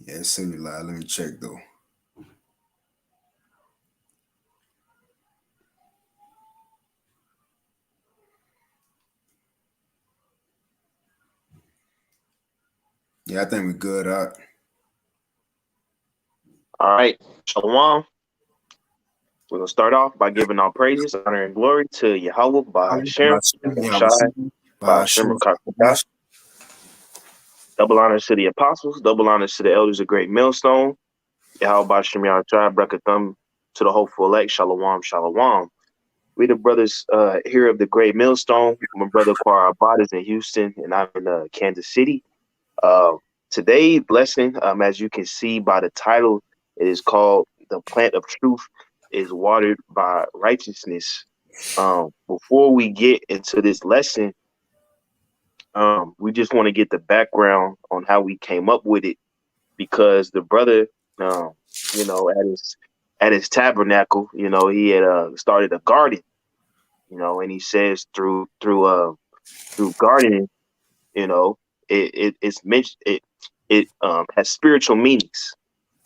Yeah, it's semi live. Let me check though. Yeah, I think we're good. All right, Shalom. We're gonna start off by giving all praises, honor, and glory to Yahweh, bahasham, Bahasham, Yahawashi, YAHAWASHI, bahasham, Bahasham, Rakakata. Double honors to the apostles, double honors to the elders of Great Millstone. Yahweh, bahasham, Yahawashi, brakathum to the hopeful elect. Shalom, shalom. We the brothers here of the Great Millstone. My brother Quara Abad is in Houston, and I'm in Kansas City. Uh, Today's lesson, as you can see by the title, it is called "The Plant of Truth is Watered by Righteousness." Before we get into this lesson, we just want to get the background on how we came up with it, because the brother, um, at his tabernacle, he had started a garden, and he says through gardening, it's mentioned it has spiritual meanings.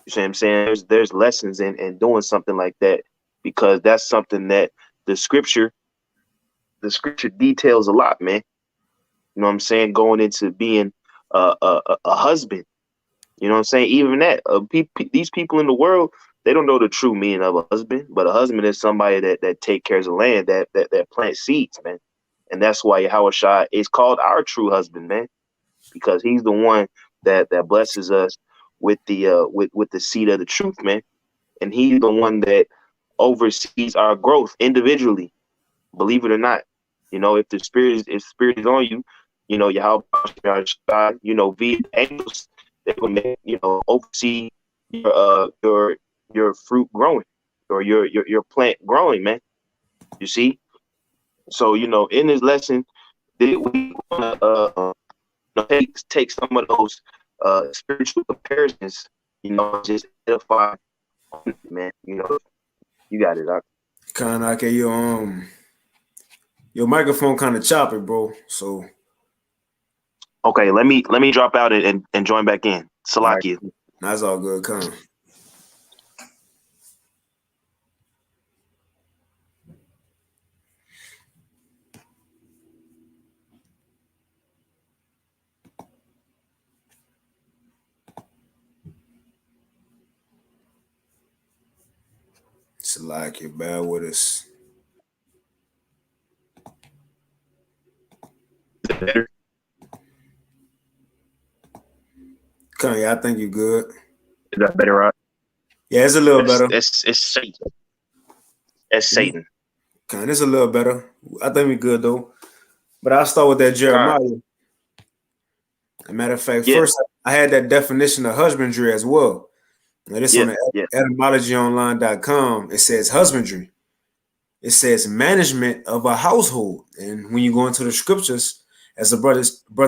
You see what I'm saying? There's lessons in doing something like that, because that's something that the scripture the scripture details a lot, man. You know what I'm saying? Going into being a husband. You know what I'm saying? Even that, these people in the world, they don't know the true meaning of a husband. But a husband is somebody that take care of the land, that plants seeds, man. And that's why Yahawashi is called our true husband, man, because he's the one that blesses us with the seed of the truth, man. And he's the one that oversees our growth individually. Believe it or not, if spirit is on you, Yahweh, via angels, they will oversee your fruit growing, or your plant growing, man. You see, so in this lesson, we want to take some of those spiritual comparisons, just edify on it, man. You got it. Kind of okay. Your microphone kind of choppy, bro. So Okay, let me drop out and join back in. all right, Salakia. that's all good. Kind of. It's like you bear with us. Is it better? Kind of. Yeah, I think you're good. Is that better, right? Yeah, it's a little It's better. it's it's Satan. It's Satan. Kind of. It's a little better. I think we're good though. But I'll start with that God. Jeremiah. As a matter of fact, Yeah, first I had that definition of husbandry as well. Now this on yeah, the yeah. etymologyonline.com. It says husbandry. It says management of a household. And when you go into the scriptures, as the brother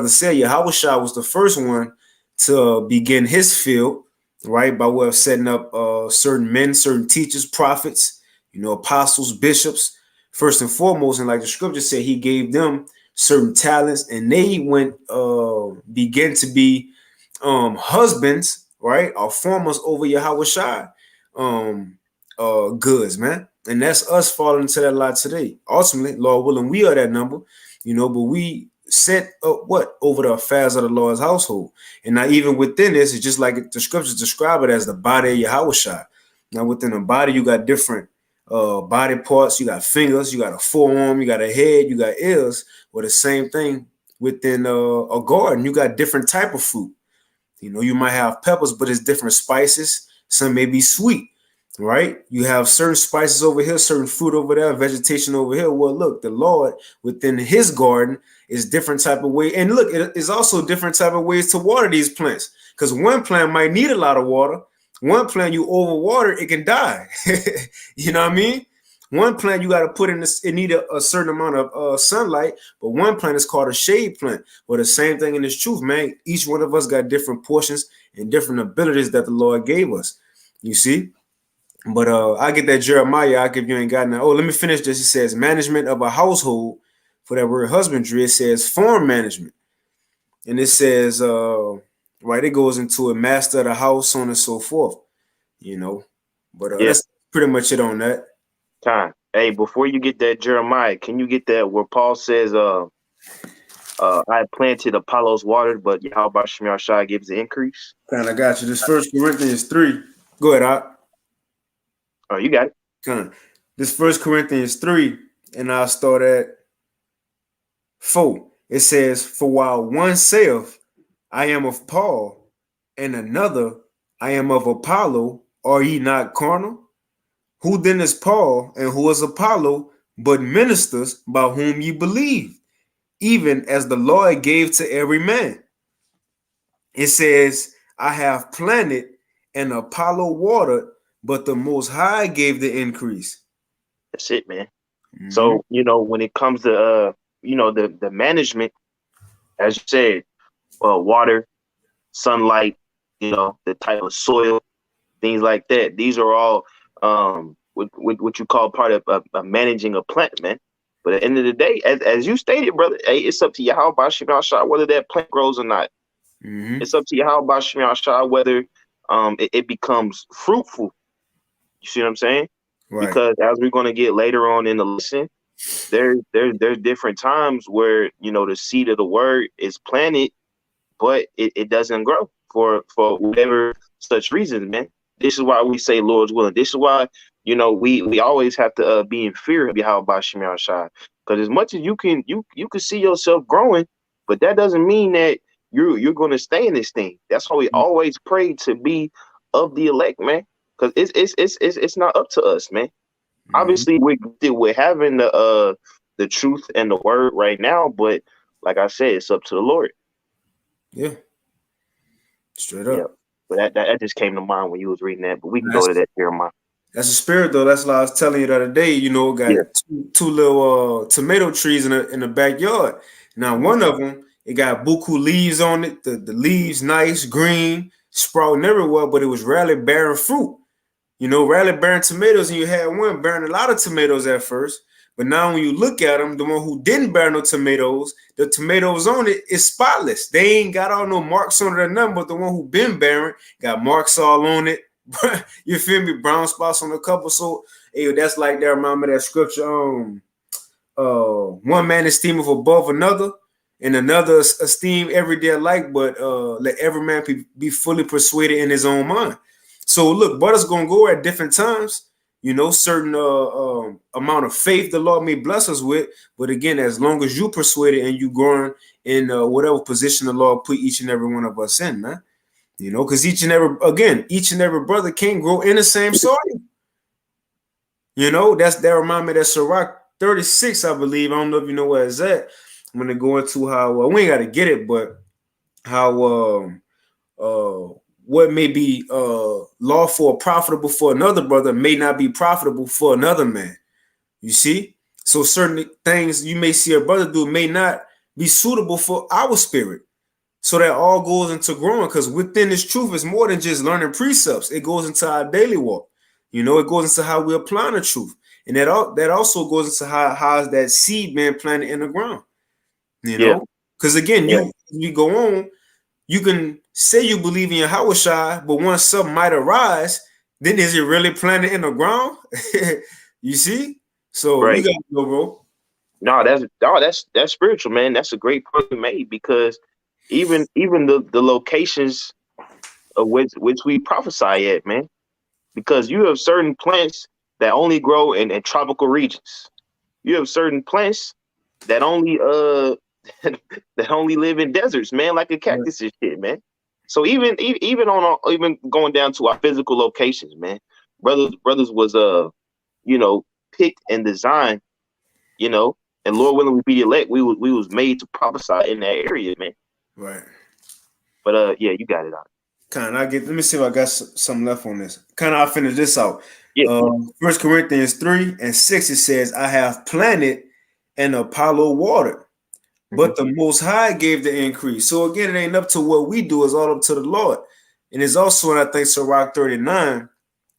said, Yahawashi was the first one to begin his field, right, by way of setting up certain men, certain teachers, prophets, apostles, bishops, first and foremost. And like the scripture said, he gave them certain talents, and they went begin to be husbands, right, or farmers over Yahawashi goods, man. And that's us falling into that lot today. Ultimately, Lord willing, we are that number, but we set up what over the affairs of the Lord's household. And now, even within this, it's just like the scriptures describe it as the body of Yahawashi. Now, within the body, you got different body parts. You got fingers, you got a forearm, you got a head, you got ears. Well, the same thing within a garden. You got different type of fruit. You might have peppers, but it's different spices. Some may be sweet, right? You have certain spices over here, certain fruit over there, vegetation over here. Well, look, the Lord within his garden is different type of way. And look, it is also different type of ways to water these plants. Because one plant might need a lot of water. One plant you overwater, it can die. You know what I mean? One plant you got to put in this, it need a certain amount of sunlight, but one plant is called a shade plant. Well, the same thing in this truth, man. Each one of us got different portions and different abilities that the Lord gave us. You see? But I get that Jeremiah. I give you ain't got now. Oh, let me finish this. It says management of a household. For that word husbandry, it says farm management. And it says Right, it goes into a master of the house, so on and so forth. But Yeah, that's pretty much it on that. time. Hey, before you get that Jeremiah, can you get that where Paul says, I planted, Apollos watered, but Yahweh Shemar Shai gives the increase? Kind of got you. This First Corinthians 3. Go ahead, Doc. Oh, you got it. Kind of. This First Corinthians 3, and I'll start at 4. It says, "For while one saith, I am of Paul, and another, I am of Apollo, are ye not carnal? Who then is Paul, and who is Apollo, but ministers by whom ye believe, even as the Lord gave to every man?" It says, "I have planted, and Apollo watered, but the Most High gave the increase." That's it, man. Mm-hmm. So, when it comes to, the management, as you said, water, sunlight, the type of soil, things like that. These are all what you call part of managing a plant, man. But at the end of the day, as you stated, brother, hey, it's up to Yahweh Bashim Shah whether that plant grows or not. Mm-hmm. It's up to Yahweh Bashim Shah whether it becomes fruitful. You see what I'm saying? Right. Because as we're going to get later on in the lesson, there's different times where the seed of the word is planted, but it doesn't grow for whatever such reasons, man. This is why we say Lord's willing. This is why we always have to be in fear of Yahweh Shemar Shai. Because as much as you can see yourself growing, but that doesn't mean that you're going to stay in this thing. That's why we always pray to be of the elect, man. Because it's not up to us, man. Mm-hmm. Obviously, we're having the truth and the word right now, but like I said, it's up to the Lord. Yeah. Straight up. Yeah. But that just came to mind when you was reading that. But we can go to that Jeremiah. That's a spirit, though. That's what I was telling you the other day. Got two little tomato trees in the backyard. Now, one of them, it got buku leaves on it. The leaves nice, green, sprouting everywhere, but it was rarely bearing fruit. Rarely bearing tomatoes, and you had one bearing a lot of tomatoes at first. But now when you look at them, the one who didn't bear no tomatoes, the tomatoes on it is spotless. They ain't got all no marks on it or nothing, but the one who been bearing got marks all on it. You feel me? Brown spots on a couple. So, hey, that's like that. Remind me of that scripture. One man esteemeth above another, and another esteem every day alike. But let every man be fully persuaded in his own mind. So, look, brothers gonna go at different times. Certain amount of faith the Lord may bless us with. But again, as long as you persuaded and you growing in whatever position the Lord put each and every one of us in, man. Because each and every brother can't grow in the same soil. That remind me of that Sirach 36, I believe. I don't know if you know where it's at. I'm gonna go into how we ain't gotta get it, but how what may be lawful or profitable for another brother may not be profitable for another man. You see? So certain things you may see a brother do may not be suitable for our spirit. So that all goes into growing, because within this truth is more than just learning precepts. It goes into our daily walk. It goes into how we apply the truth. And that also goes into how is that seed being planted in the ground. Because again, you go on, you can say you believe in YAHAWASHI, but once something might arise, then is it really planted in the ground? You see? So right. You got to go, bro. No, that's spiritual, man. That's a great point you made, because even the locations of which we prophesy at, man, because you have certain plants that only grow in tropical regions. You have certain plants that only that only live in deserts, man, like a cactus and shit, man. So even even going down to our physical locations, man, brothers was picked and designed, and Lord willing we be elect, we was made to prophesy in that area, man. Right. But yeah, you got it out. Let me see if I got something left on this. I'll finish this out. Yeah. 1 Corinthians 3:6, it says, I have planted and Apollo watered, but the Most High gave the increase. So again, it ain't up to what we do, it's all up to the Lord. And it's also in, I think, Sirach 39,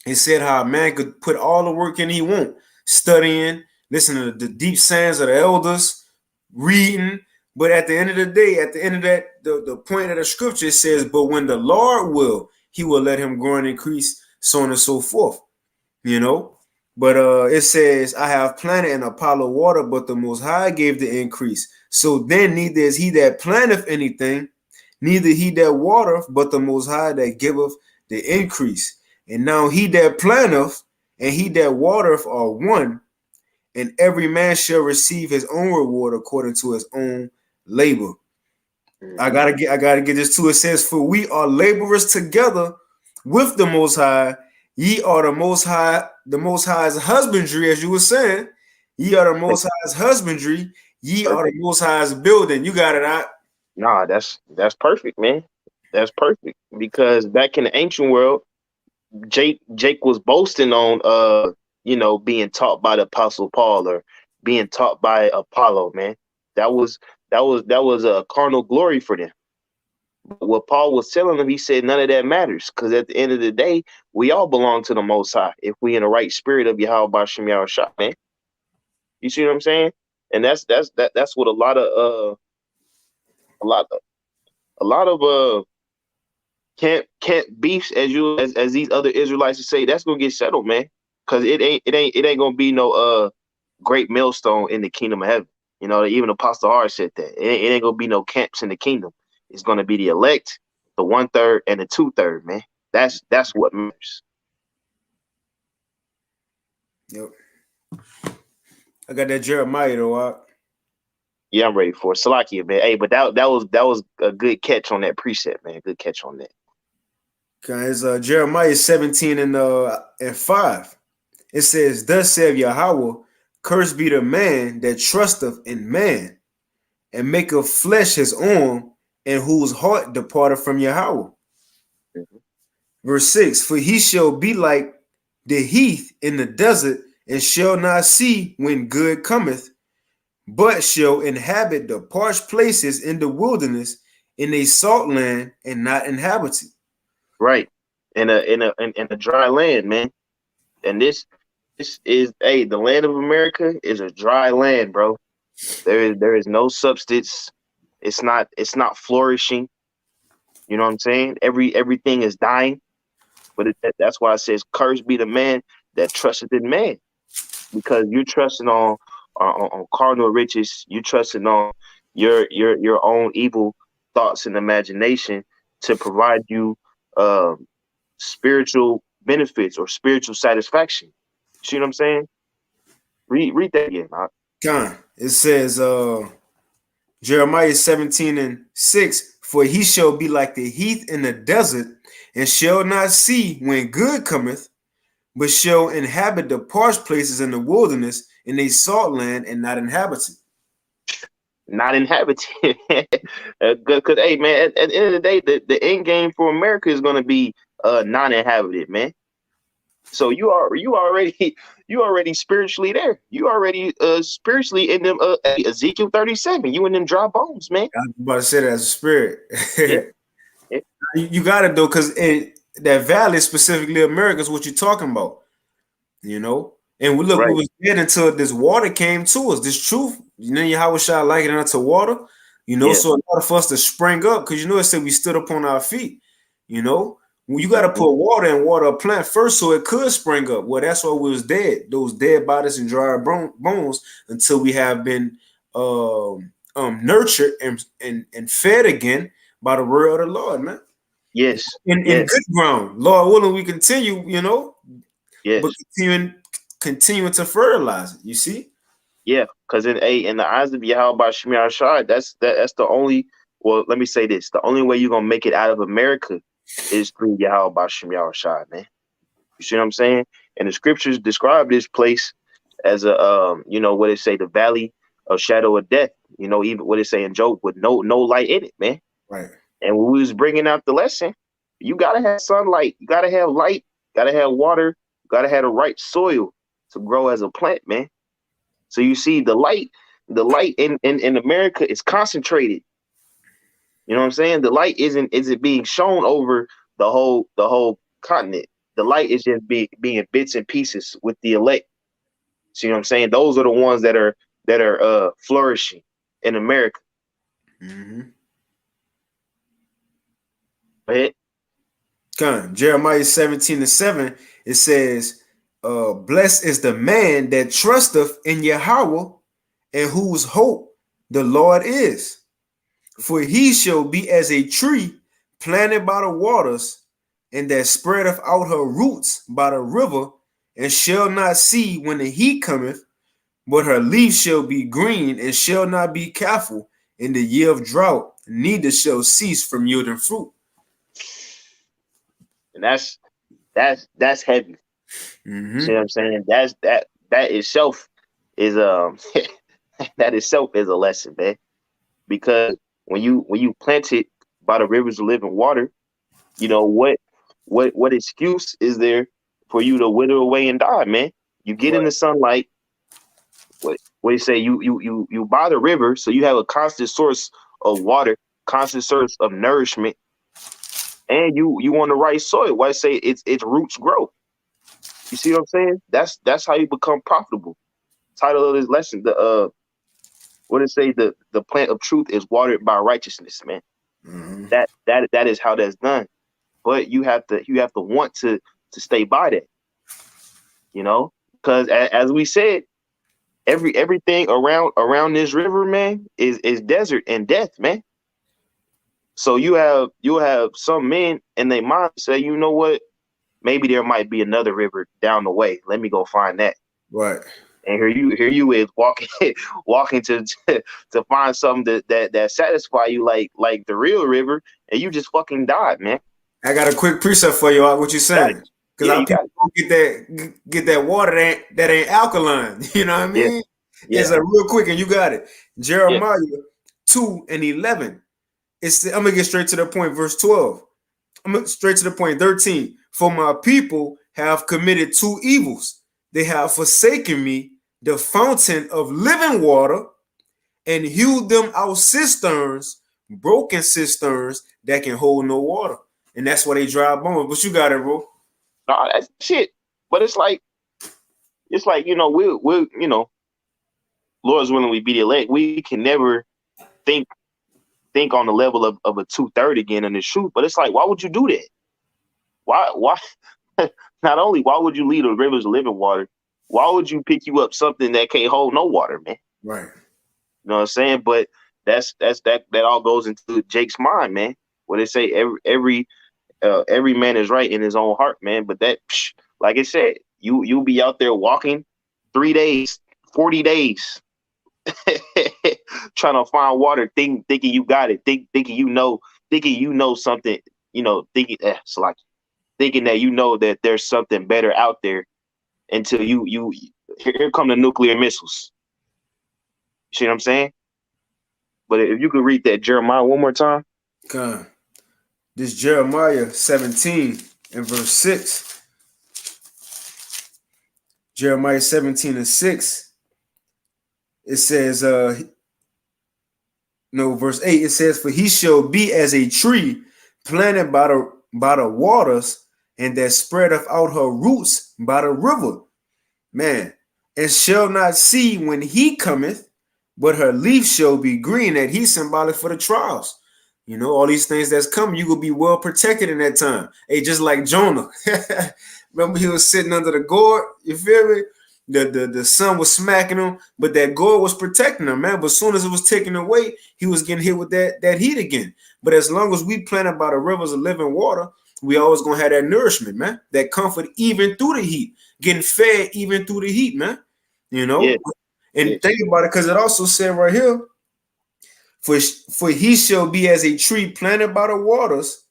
it said how a man could put all the work in he want, studying, listening to the deep sayings of the elders, reading. But at the end of the day, at the end of that, the point of the scripture says, but when the Lord will, he will let him grow and increase, so on and so forth. You know? But it says, I have planted and Apollo water, but the Most High gave the increase. So then neither is he that planteth anything, neither he that watereth, but the Most High that giveth the increase. And now he that planteth and he that watereth are one, and every man shall receive his own reward according to his own labor. I gotta get this too. It says, for we are laborers together with the Most High. Ye are the Most High's husbandry, as you were saying. Ye are the Most High's husbandry. Ye are the Most High's building. You got it out. Nah, that's perfect, man. That's perfect. Because back in the ancient world, Jake was boasting on being taught by the Apostle Paul or being taught by Apollo, man. That was a carnal glory for them. But what Paul was telling them, he said none of that matters, because at the end of the day, we all belong to the Most High if we in the right spirit of YAHAWASHI, man. You see what I'm saying? And that's what a lot of can't beefs, as these other Israelites say, that's gonna get settled, man. Because it ain't gonna be no great millstone in the kingdom of heaven. You know, even Apostle R said that it ain't gonna be no camps in the kingdom. It's gonna be the elect, the 1/3 and the 2/3, man. That's what matters. Yep. I got that Jeremiah though. Yeah, I'm ready for it. Salakia, man. Hey, but that was a good catch on that precept, man. Good catch on that. It's Jeremiah 17 and 5. It says, thus saith Yahweh, cursed be the man that trusteth in man, and maketh flesh his arm, and whose heart departed from Yahweh. Mm-hmm. Verse 6, for he shall be like the heath in the desert, and shall not see when good cometh, but shall inhabit the parched places in the wilderness, in a salt land, and not inhabited. Right. In a dry land, man. And this is the land of America is a dry land, bro. There is no substance. It's not flourishing. You know what I'm saying? Everything is dying. But that's why it says, "Cursed be the man that trusteth in man," because you're trusting on carnal riches. You're trusting on your own evil thoughts and imagination to provide you spiritual benefits or spiritual satisfaction. See what I'm saying? Read that again. It says Jeremiah 17 and 6, for he shall be like the heath in the desert, and shall not see when good cometh, but shall inhabit the parched places in the wilderness, in a salt land, and not inhabited. Not inhabited. Good, because hey man, at the end of the day, the end game for America is going to be non-inhabited, man. So you already spiritually there. You already spiritually in them Ezekiel 37. You in them dry bones, man. I was about to say that as a spirit. Yeah. Yeah. You got it though, because that valley specifically America is what you're talking about. You know? And we Right. was dead until this water came to us, this truth. You know, Yahawashi likened it unto water. You know, so in order for us to spring up, because you know it said we stood upon our feet. You know, well, you got to put water and water a plant first so it could spring up. Well, that's why we was dead, those dead bodies and dry bones, until we have been nurtured and fed again by the word of the Lord, man. Yes. In good ground. Lord willing, we continue, you know, yes. but continuing to fertilize it, you see? Yeah, because in the eyes of YAHAWASHI, that's the only, well, let me say this. The only way you're gonna make it out of America is through YAHAWASHI, man. You see what I'm saying? And the scriptures describe this place as a what they say, the valley of shadow of death. You know, even what they say in Job, with no light in it, man. Right. And when we was bringing out the lesson, you gotta have sunlight, you gotta have light, gotta have water, gotta have the right soil to grow as a plant, man. So you see the light in America is concentrated. You know what I'm saying? The light isn't being shown over the whole continent. The light is just being bits and pieces with the elect. See what I'm saying? Those are the ones that are flourishing in America. Mm-hmm. ahead. Jeremiah 17:7, it says, blessed is the man that trusteth in Yahawah, and whose hope the Lord is. For he shall be as a tree planted by the waters, and that spreadeth out her roots by the river, and shall not see when the heat cometh, but her leaf shall be green, and shall not be careful in the year of drought, neither shall cease from yielding fruit. And that's heavy. See what I'm saying? That itself is that itself is a lesson, man. Because when you plant it by the rivers of living water, you know what excuse is there for you to wither away and die, man? You get in Right. the sunlight. What you say? You by the river, so you have a constant source of water, constant source of nourishment, and you on the right soil. Why I say its roots grow. You see what I'm saying? That's how you become profitable. Title of this lesson, what it say? The plant of truth is watered by righteousness, man. Mm-hmm. That is how that's done. But you have to want to stay by that, you know, because as we said, everything around this river, man, is desert and death, man. So you have some men in their mind say, you know what, maybe there might be another river down the way. Let me go find that. Right. And here you is walking walking to find something that satisfy you like the real river, and you just fucking died, man. I got a quick precept for you. What you Got it. saying? Because Yeah, our you got people it. don't get that water that ain't alkaline. You know what I Yeah, mean? yeah, It's a real quick, and you got it. yeah. Jeremiah 2:11. I'm gonna get straight to the point. Verse 12. I'm gonna straight to the point. 13. For my people have committed two evils. They have forsaken me, the fountain of living water, and hewed them out cisterns, broken cisterns that can hold no water. And that's why they dry bones. But you got it, bro. Nah, that's shit. But it's like we'll Lord's willing we be the elect. We can never think think on the level of a 2/3 again in the truth. But it's like, why would you do that? Why not only why would you lead the rivers of living water, why would you pick you up something that can't hold no water, man? Right. You know what I'm saying? But that all goes into Jake's mind, man. Where they say every man is right in his own heart, man. But like I said, you'll be out there walking 3 days, 40 days, trying to find water, thinking you got it, thinking you know something, it's like thinking that that there's something better out there until here come the nuclear missiles. You see what I'm saying? But if you could read that Jeremiah one more time. Come. This Jeremiah 17 and verse 6. Jeremiah 17 and 6. It says, verse 8, it says, for he shall be as a tree planted by the waters, and that spreadeth out her roots by the river. Man, and shall not see when he cometh, but her leaf shall be green. That he's symbolic for the trials. All these things that's coming, you will be well protected in that time. Hey, just like Jonah. Remember, he was sitting under the gourd. You feel me? The sun was smacking him, but that gourd was protecting him, man. But as soon as it was taken away, he was getting hit with that heat again. But as long as we planted by the rivers of living water, we always gonna have that nourishment, man. That comfort even through the heat, getting fed even through the heat, man. Yeah, yeah. And think about it, because it also said right here, for he shall be as a tree planted by the waters,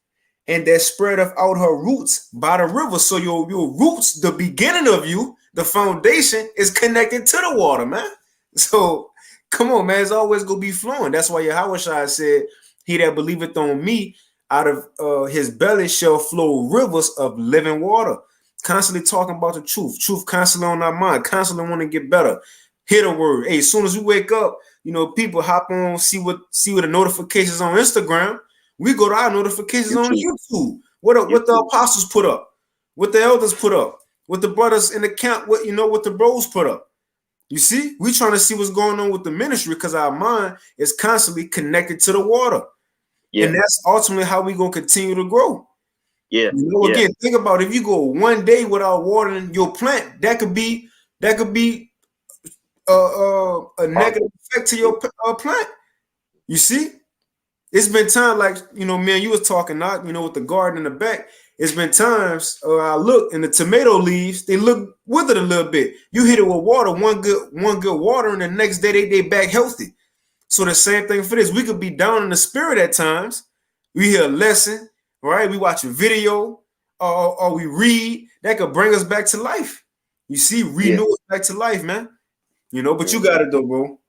and that spreadeth out her roots by the river. So your roots, the beginning of you, the foundation, is connected to the water, man. So come on, man, it's always gonna be flowing. That's why YAHAWASHI said, he that believeth on me, out of his belly shall flow rivers of living water. Constantly talking about the truth constantly on our mind, constantly want to get better. Hit a word. Hey, as soon as we wake up, people hop on, see what the notifications on Instagram. We go to our notifications on YouTube, YouTube. What the YouTube. apostles put up, what the elders put up, what the brothers in the camp, what the bros put up. You see, we trying to see what's going on with the ministry, because our mind is constantly connected to the water. Yeah. And that's ultimately how we gonna continue to grow. Yeah. You know, Yeah. again, think about if you go one day without watering your plant, that could be a negative Harmful. effect to your plant. You see, it's been time like man, you was talking not with the garden in the back. It's been times I look and the tomato leaves they look withered a little bit. You hit it with water, one good water, and the next day they back healthy. So the same thing for this. We could be down in the spirit at times. We hear a lesson, right? We watch a video, or we read. That could bring us back to life. You see, Yeah. renew us back to life, man. But you Mhm. got it though, bro.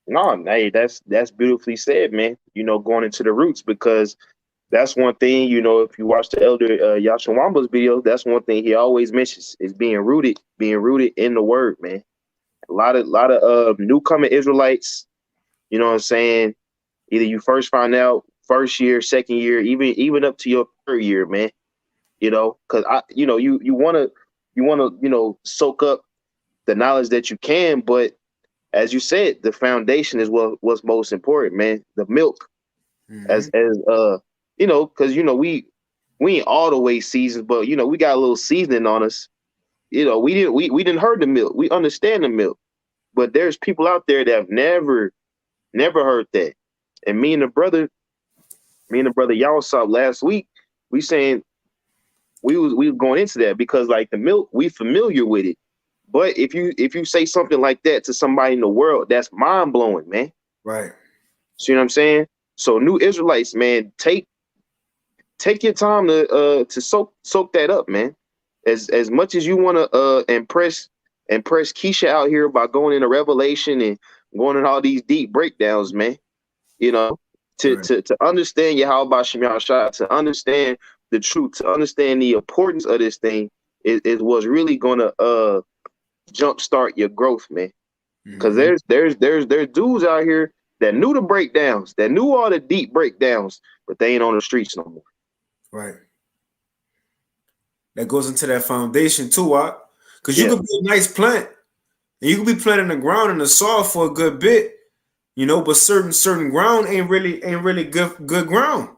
No, hey, that's beautifully said, man. Going into the roots, because that's one thing. If you watch the elder Yashawamba's video, that's one thing he always mentions is being rooted in the word, man. A lot of newcomer Israelites, you know what I'm saying? Either you first find out first year, second year, even up to your third year, man. Because you want to soak up the knowledge that you can, but as you said, the foundation is what's most important, man. The milk, Mm-hmm. because we ain't all the way seasoned, but we got a little seasoning on us. We didn't heard the milk. We understand the milk, but there's people out there that have never heard that. And me and the brother y'all saw last week. We saying we was going into that because like the milk, we familiar with it. But if you say something like that to somebody in the world, that's mind blowing, man. Right. See what I'm saying? So new Israelites, man, take your time to soak that up, man. As much as you want to impress Keisha out here by going into Revelation and going in all these deep breakdowns, man. You know, to Right. to to understand YAHAWASHI, to understand the truth, to understand the importance of this thing is what's really gonna jumpstart your growth, man. Because Mm-hmm. there's dudes out here that knew the breakdowns, that knew all the deep breakdowns, but they ain't on the streets no more. Right. That goes into that foundation too, because you Yeah, could be a nice plant and you could be planting the ground in the soil for a good bit, but certain ground ain't really good ground.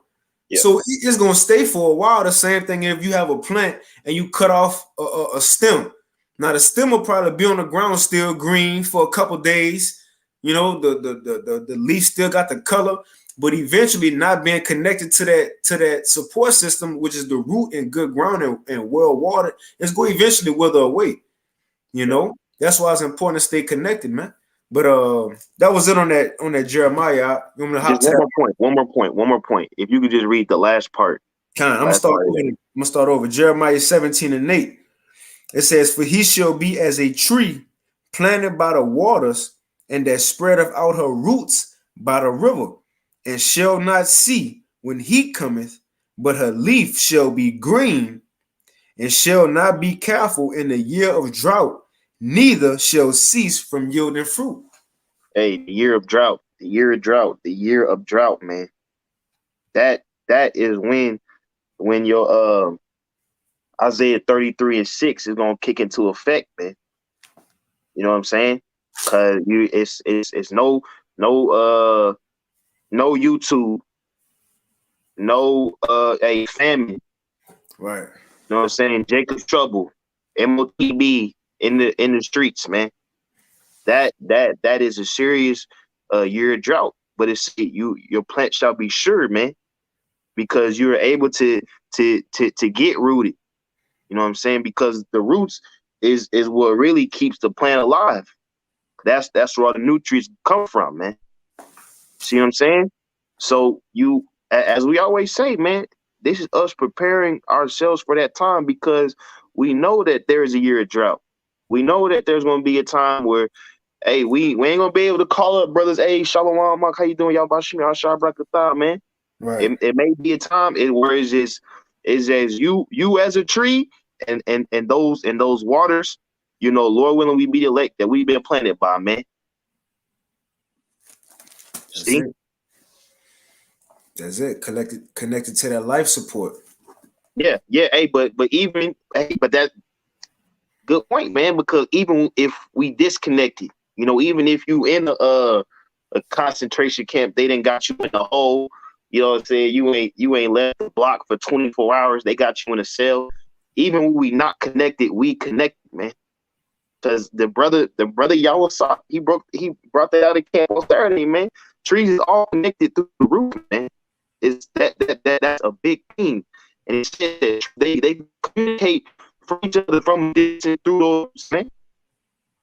yeah, So it's gonna stay for a while. The same thing if you have a plant and you cut off a stem. Now the stem will probably be on the ground still green for a couple days. The leaf still got the color, but eventually not being connected to that support system, which is the root and good ground and well watered, it's going to eventually wither away. yeah. That's why it's important to stay connected, man. But that was it on that Jeremiah. You want me to hop Just to one that? more point, one more point. If you could just read the last part, Kind of. I'm gonna last start part of over. that. I'm gonna start over. Jeremiah 17:8. It says, "For he shall be as a tree planted by the waters, and that spreadeth out her roots by the river, and shall not see when heat cometh, but her leaf shall be green, and shall not be careful in the year of drought, neither shall cease from yielding fruit." Hey, the year of drought, the year of drought, the year of drought, man. That is when your Isaiah 33:6 is gonna kick into effect, man. You know what I'm saying? Cause it's no YouTube, no a famine. Right. You know what I'm saying? Jacob's trouble, MOTB in the streets, man. That is a serious year of drought. But your plant shall be sure, man, because you're able to get rooted. You know what I'm saying? Because the roots is what really keeps the plant alive. That's where all the nutrients come from, man. See what I'm saying? So as we always say, man, this is us preparing ourselves for that time because we know that there is a year of drought. We know that there's going to be a time where, hey, we ain't gonna be able to call up brothers. Hey, Shalom, Mark, how you doing? Y'all Bashim, y'all Shabrakatah, man. Right. It may be a time where it's just is as you as a tree and those waters, Lord willing, we be the lake that we've been planted by, man. That's See? it. That's it. Connected to that life support. Yeah, yeah. But that good point, man. Because even if we disconnected, even if you in a concentration camp, they didn't got you in a hole. You know what I'm saying? You ain't left the block for 24 hours. They got you in a cell. Even when we not connected, we connected, man. Because the brother YAHAWASHI, he brought that out of camp on Saturday, man. Trees is all connected through the roof, man. Is that's a big thing. And it's that they communicate from each other from distance through those, man.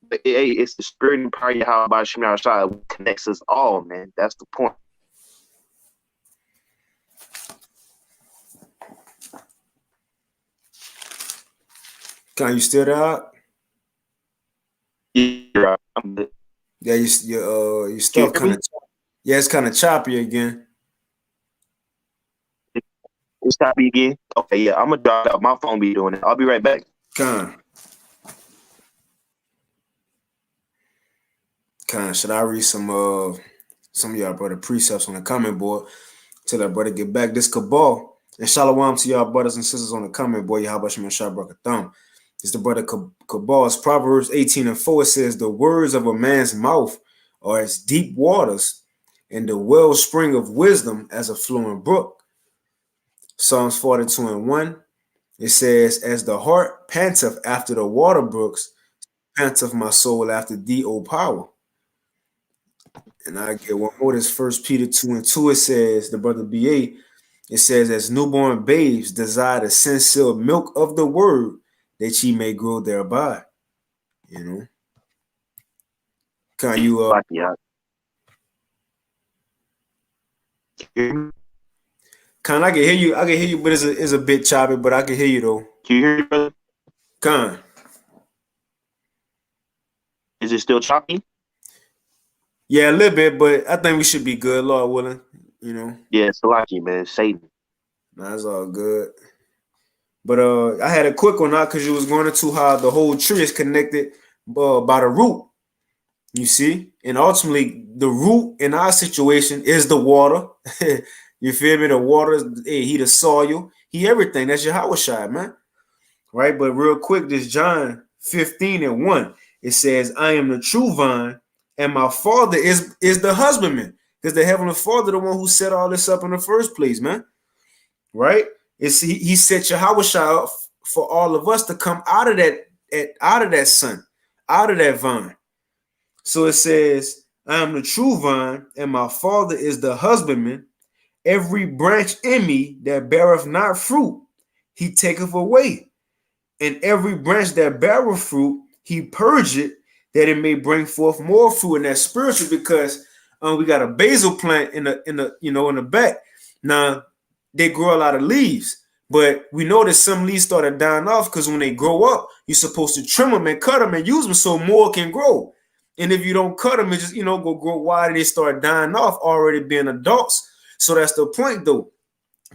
But, hey, it's the spirit and power of YAHAWASHI connects us all, man. That's the point. Can you still there? Yeah, I'm good. Yeah, your stuff kind of, yeah, it's kind of choppy again. It's choppy again. Okay, yeah, I'm gonna drop out. My phone be doing it. I'll be right back. Con, should I read some of y'all brother precepts on the comment board till that brother get back? This cabal and shalom to y'all brothers and sisters on the comment board. YAHAWASHI Brakatham. It's the brother cabal. It's Proverbs 18:4. It says, "The words of a man's mouth are as deep waters, and the wellspring of wisdom as a flowing brook." Psalms 42:1. It says, "As the heart panteth after the water brooks, panteth my soul after thee, O power." And I get one more. This 1 Peter 2:2. It says, the brother BA, it says, "As newborn babes desire the sincere milk of the word, that ye may grow thereby." You know. Can you Con, I can hear you. But it's a bit choppy, but I can hear you though. Can you hear me, brother? Con. Is it still choppy? Yeah, a little bit, but I think we should be good, Lord willing. You know. Yeah, it's lucky, man. Satan. That's all good. But I had a quick one out because you was going into how the whole tree is connected by the root. You see, and ultimately the root in our situation is the water. You feel me? The water, he the soil, he everything. That's YAHAWASHI, man. Right? But real quick, this John 15:1, it says, "I am the true vine, and my Father is the husbandman." Because the Heavenly Father, the one who set all this up in the first place, man. Right? It's he set YAHAWASHI up for all of us to come out of that sun, out of that vine. So it says, "I am the true vine, and my Father is the husbandman. Every branch in me that beareth not fruit, he taketh away. And every branch that beareth fruit, he purge it, that it may bring forth more fruit." And that's spiritual because we got a basil plant in the back. Now they grow a lot of leaves, but we know that some leaves started dying off because when they grow up, you're supposed to trim them and cut them and use them so more can grow. And if you don't cut them, it just go grow wide and they start dying off, already being adults. So that's the point, though.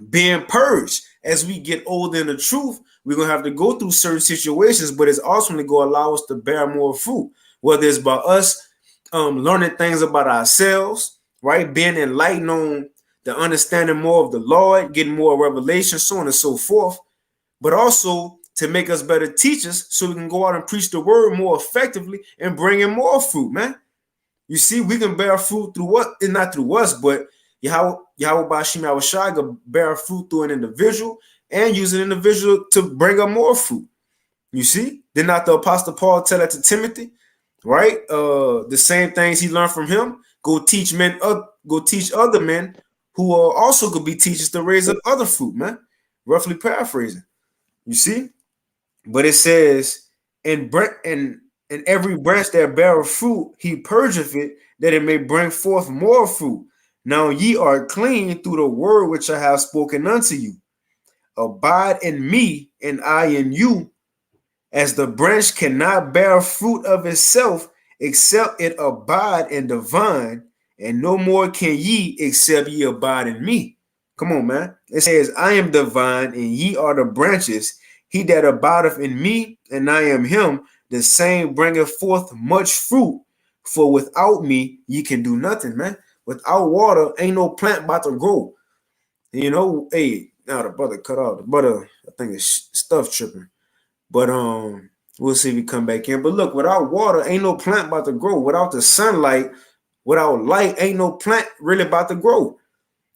Being purged. As we get older in the truth, we're going to have to go through certain situations, but it's ultimately going to allow us to bear more fruit. Whether it's by us learning things about ourselves, right? Being enlightened on the understanding more of the Lord, getting more revelation, so on and so forth. But also to make us better teachers so we can go out and preach the word more effectively and bring in more fruit, man. You see, we can bear fruit through what? And not through us, but YAHAWASHI can bear fruit through an individual and use an individual to bring up more fruit. You see? Did not the Apostle Paul tell that to Timothy? Right? The same things he learned from him. Go teach other men who also could be teachers to raise up other fruit, man. Roughly paraphrasing. You see? But it says, and every branch that beareth fruit, he purgeth it, that it may bring forth more fruit. Now ye are clean through the word which I have spoken unto you. Abide in me, and I in you. As the branch cannot bear fruit of itself, except it abide in the vine, and no more can ye, except ye abide in me. Come on, man. It says, "I am the vine, and ye are the branches. He that abideth in me, and I am him, the same bringeth forth much fruit. For without me, ye can do nothing," man. Without water, ain't no plant about to grow. Hey, now the brother cut off. The brother, I think it's stuff tripping. But we'll see if we come back in. But look, without water, ain't no plant about to grow. Without the sunlight, without light, ain't no plant really about to grow.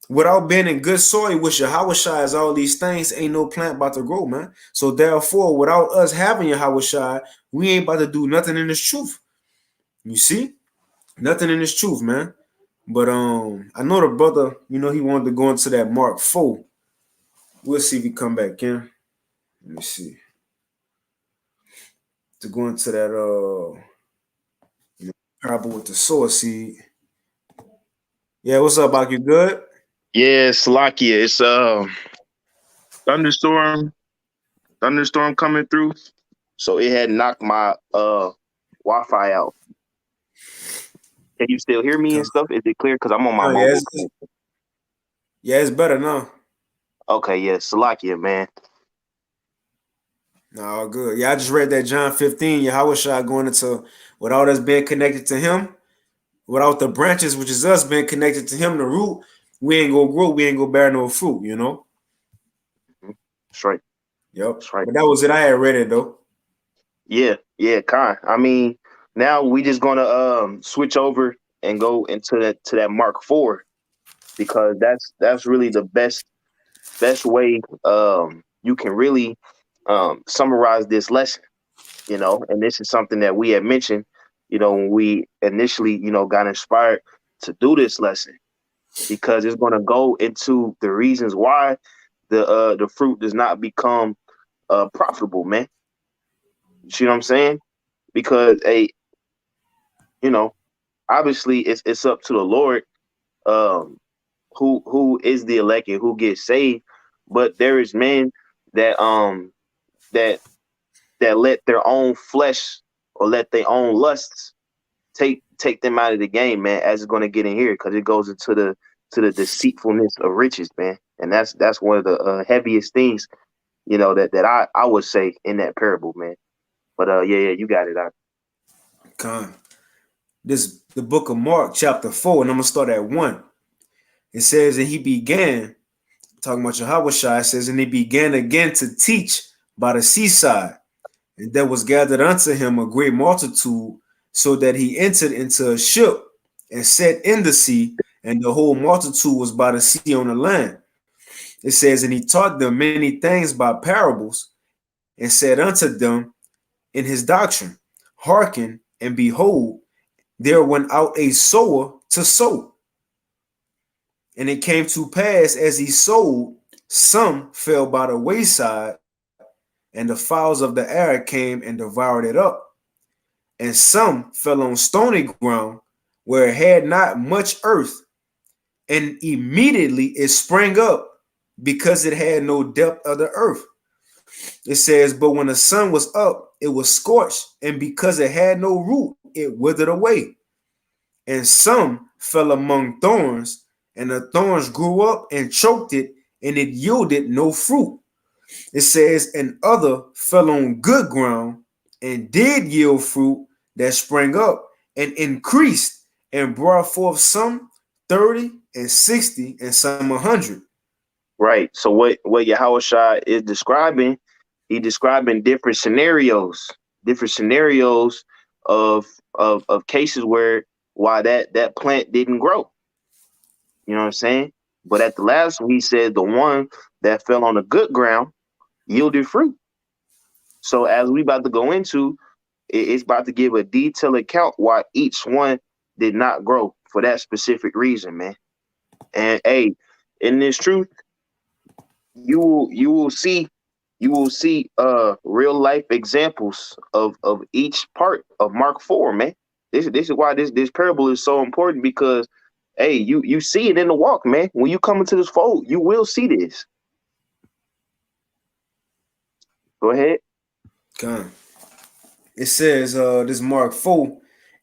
Without being in good soil, which Yahawashai is all these things, ain't no plant about to grow, man. So therefore, without us having Yahawashai, we ain't about to do nothing in this truth. You see? Nothing in this truth, man. But I know the brother, he wanted to go into that Mark 4. We'll see if he come back in. Let me see. To go into that parable with the sower seed. Yeah, what's up, Bach? You good? Yeah, Salakia. It's thunderstorm, thunderstorm coming through. So it had knocked my Wi-Fi out. Can you still hear me and stuff? Is it clear? Because I'm on my Oh, mobile. It's better now. Okay, yeah, Salakia, man. No, good. Yeah, I just read that John 15. Yahawashi going into without us being connected to him, without the branches, which is us being connected to him, the root, we ain't gonna grow, we ain't gonna bear no fruit, That's right. Yep. That's right. But that was it. I had read it though. Yeah, Khan. I mean, now we just gonna switch over and go into that Mark 4 because that's really the best way you can really summarize this lesson, and this is something that we had mentioned, when we initially, got inspired to do this lesson because it's going to go into the reasons why the fruit does not become profitable, man. You see what I'm saying? Because obviously it's up to the Lord um who is the elect and who gets saved, but there is men that that that let their own flesh or let their own lusts take them out of the game, man, as it's going to get in here because it goes into the deceitfulness of riches, man, and that's one of the heaviest things, that I would say in that parable, man. But yeah, you got it. Con. This the book of Mark, chapter 4, and I'm gonna start at 1. It says, and he began, talking about Yahawashi, it says, and he began again to teach by the seaside. And there was gathered unto him a great multitude, so that he entered into a ship and sat in the sea, and the whole multitude was by the sea on the land. It says, and he taught them many things by parables, and said unto them in his doctrine, Hearken, and behold, there went out a sower to sow. And it came to pass as he sowed, some fell by the wayside, and the fowls of the air came and devoured it up. And some fell on stony ground, where it had not much earth, and immediately it sprang up, because it had no depth of the earth. It says, but when the sun was up, it was scorched, and because it had no root, it withered away. And some fell among thorns, and the thorns grew up and choked it, and it yielded no fruit. It says, and other fell on good ground, and did yield fruit that sprang up and increased, and brought forth some 30 and 60 and some 100. Right. So what Yahushua is describing, he's describing different scenarios of cases where why that plant didn't grow. You know what I'm saying? But at the last one, he said the one that fell on the good ground yielded fruit. So as we about to go into, it's about to give a detailed account why each one did not grow for that specific reason, man. And hey, in this truth, you will see real life examples of each part of Mark 4, man. This is why this parable is so important because hey, you see it in the walk, man. When you come into this fold, you will see this. Go ahead. Come. It says, this Mark 4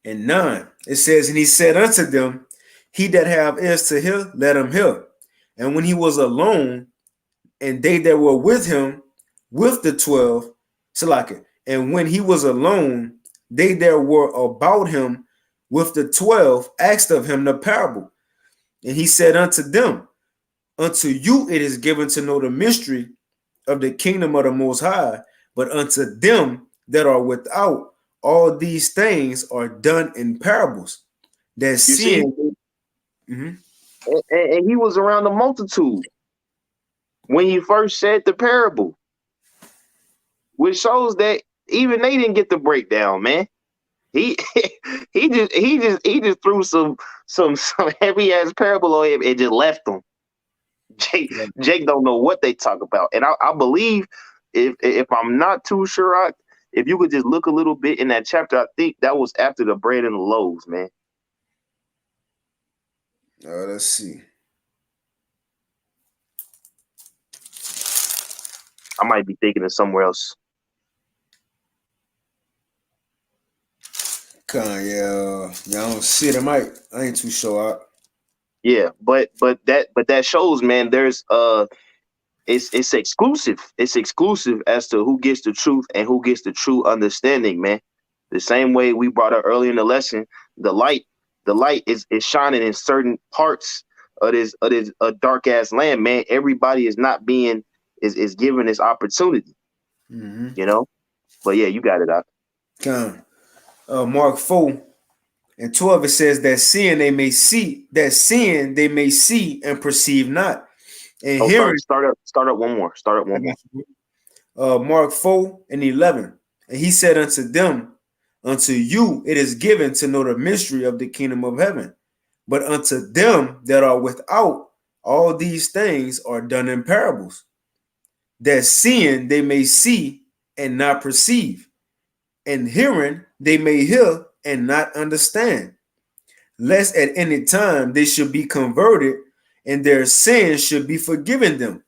and 9. It says, and he said unto them, he that have ears to hear, let him hear. And when he was alone, and they that were with him, with the 12, Salaka, and when he was alone, they that were about him with the 12 asked of him the parable. And he said unto them, unto you it is given to know the mystery of the kingdom of the Most High, but unto them that are without, all these things are done in parables. That You see, seeing, mm-hmm. and he was around the multitude when he first said the parable, which shows that even they didn't get the breakdown, man. He he just threw some heavy ass parable on him and just left him. Jake don't know what they talk about, and I believe if I'm not too sure, if you could just look a little bit in that chapter, I think that was after the bread and the loaves, man. Let's see. I might be thinking of somewhere else. Yeah, I don't see it. I ain't too sure. Yeah, but that shows, man. There's it's exclusive. It's exclusive as to who gets the truth and who gets the true understanding, man. The same way we brought up earlier in the lesson, the light is shining in certain parts of this dark ass land, man. Everybody is not being is given this opportunity, you know. But yeah, you got it out. Mark 4:12 it says that seeing they may see and perceive not, and hearing. Start up one more. Mark 4:11, and he said unto them, unto you it is given to know the mystery of the kingdom of heaven, but unto them that are without, all these things are done in parables, that seeing they may see and not perceive, and hearing they may hear and not understand, lest at any time they should be converted and their sins should be forgiven them.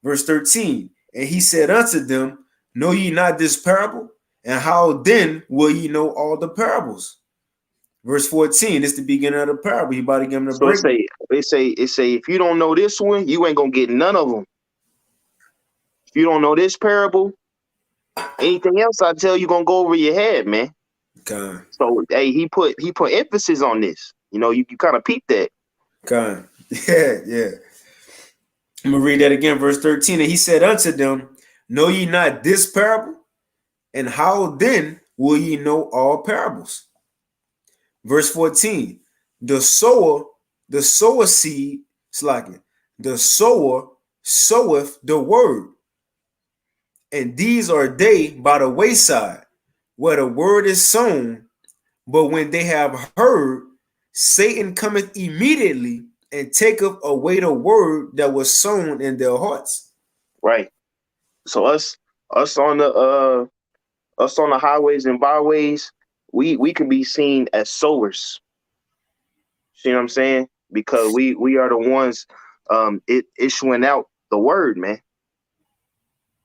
Verse 13, and he said unto them, know ye not this parable? And how then will ye know all the parables? Verse 14, it's the beginning of the parable. He about to give them the break. It say, if you don't know this one, you ain't gonna get none of them. If you don't know this parable, anything else I tell you gonna go over your head, man. Okay. So hey, he put emphasis on this. You know, you kind of peep that. Okay. Yeah. I'm gonna read that again, verse 13. And he said unto them, know ye not this parable? And how then will ye know all parables? Verse 14, the sower seed, the sower soweth the word. And these are they by the wayside, where the word is sown. But when they have heard, Satan cometh immediately and taketh away the word that was sown in their hearts. Right. So us on the highways and byways, we can be seen as sowers. See what I'm saying? Because we are the ones issuing out the word, man.